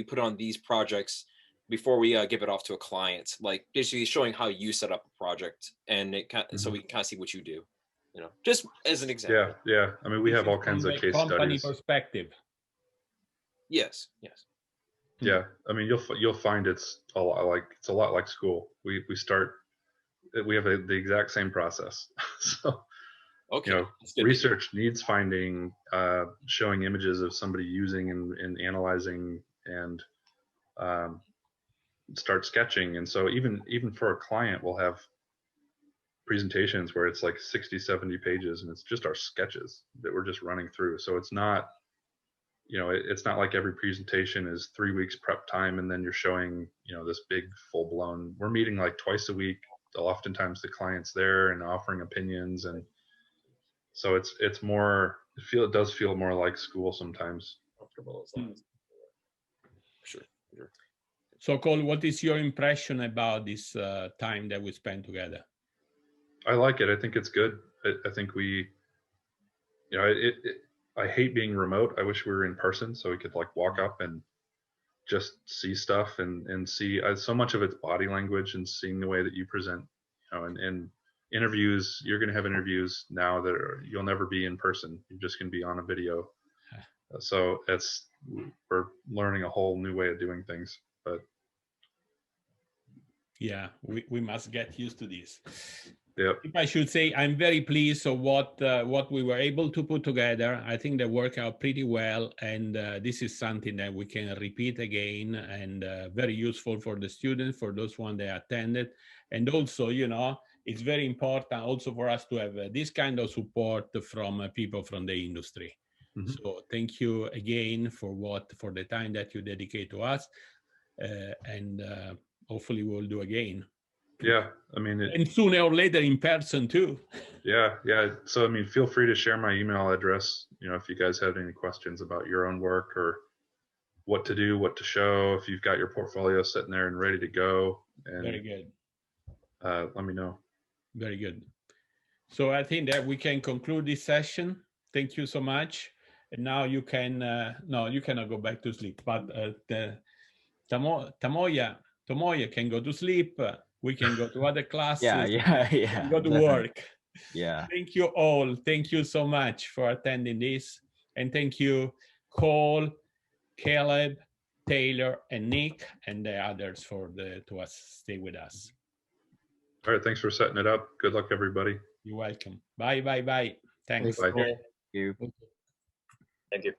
put on these projects before we give it off to a client. Like basically showing how you set up a project, and so we can kind of see what you do. You know, just as an example. Yeah. I mean, we have all kinds of case company studies. Perspective. Yes. Yeah, I mean, you'll find it's a lot like school. We have the exact same process. So, okay, you know, research needs finding, showing images of somebody using and analyzing, and start sketching. And so even for a client, we'll have presentations where it's like 60, 70 pages, and it's just our sketches that we're just running through. So it's not, you know, it's not like every presentation is 3 weeks prep time and then you're showing, you know, this big full blown. We're meeting like twice a week. Oftentimes the client's there and offering opinions, and so it's more. It does feel more like school sometimes. Sure. So, Cole, what is your impression about this time that we spent together? I like it. I think it's good. I think we, you know, I hate being remote. I wish we were in person so we could like walk up and just see stuff and see so much of it's body language and seeing the way that you present, you know, and interviews. You're going to have interviews now that you'll never be in person. You're just going to be on a video. So we're learning a whole new way of doing things, but yeah, we must get used to this. Yep. If I should say, I'm very pleased of what we were able to put together. I think they work out pretty well, and this is something that we can repeat again, and very useful for the students, for those one that attended. And also, you know, it's very important also for us to have this kind of support from people from the industry. So thank you again for the time that you dedicate to us, and hopefully we'll do again. Yeah, I mean, and sooner or later in person too. Yeah. So I mean, feel free to share my email address. You know, if you guys have any questions about your own work or what to do, what to show, if you've got your portfolio sitting there and ready to go. And, very good. Let me know. Very good. So I think that we can conclude this session. Thank you so much. And now you can. No, you cannot go back to sleep. But Tomoya can go to sleep. We can go to other classes. Yeah. Go to work. Yeah. Thank you all. Thank you so much for attending this. And thank you, Cole, Caleb, Taylor, and Nick, and the others to stay with us. All right. Thanks for setting it up. Good luck, everybody. You're welcome. Bye. Thanks. Bye. Thank you. Thank you.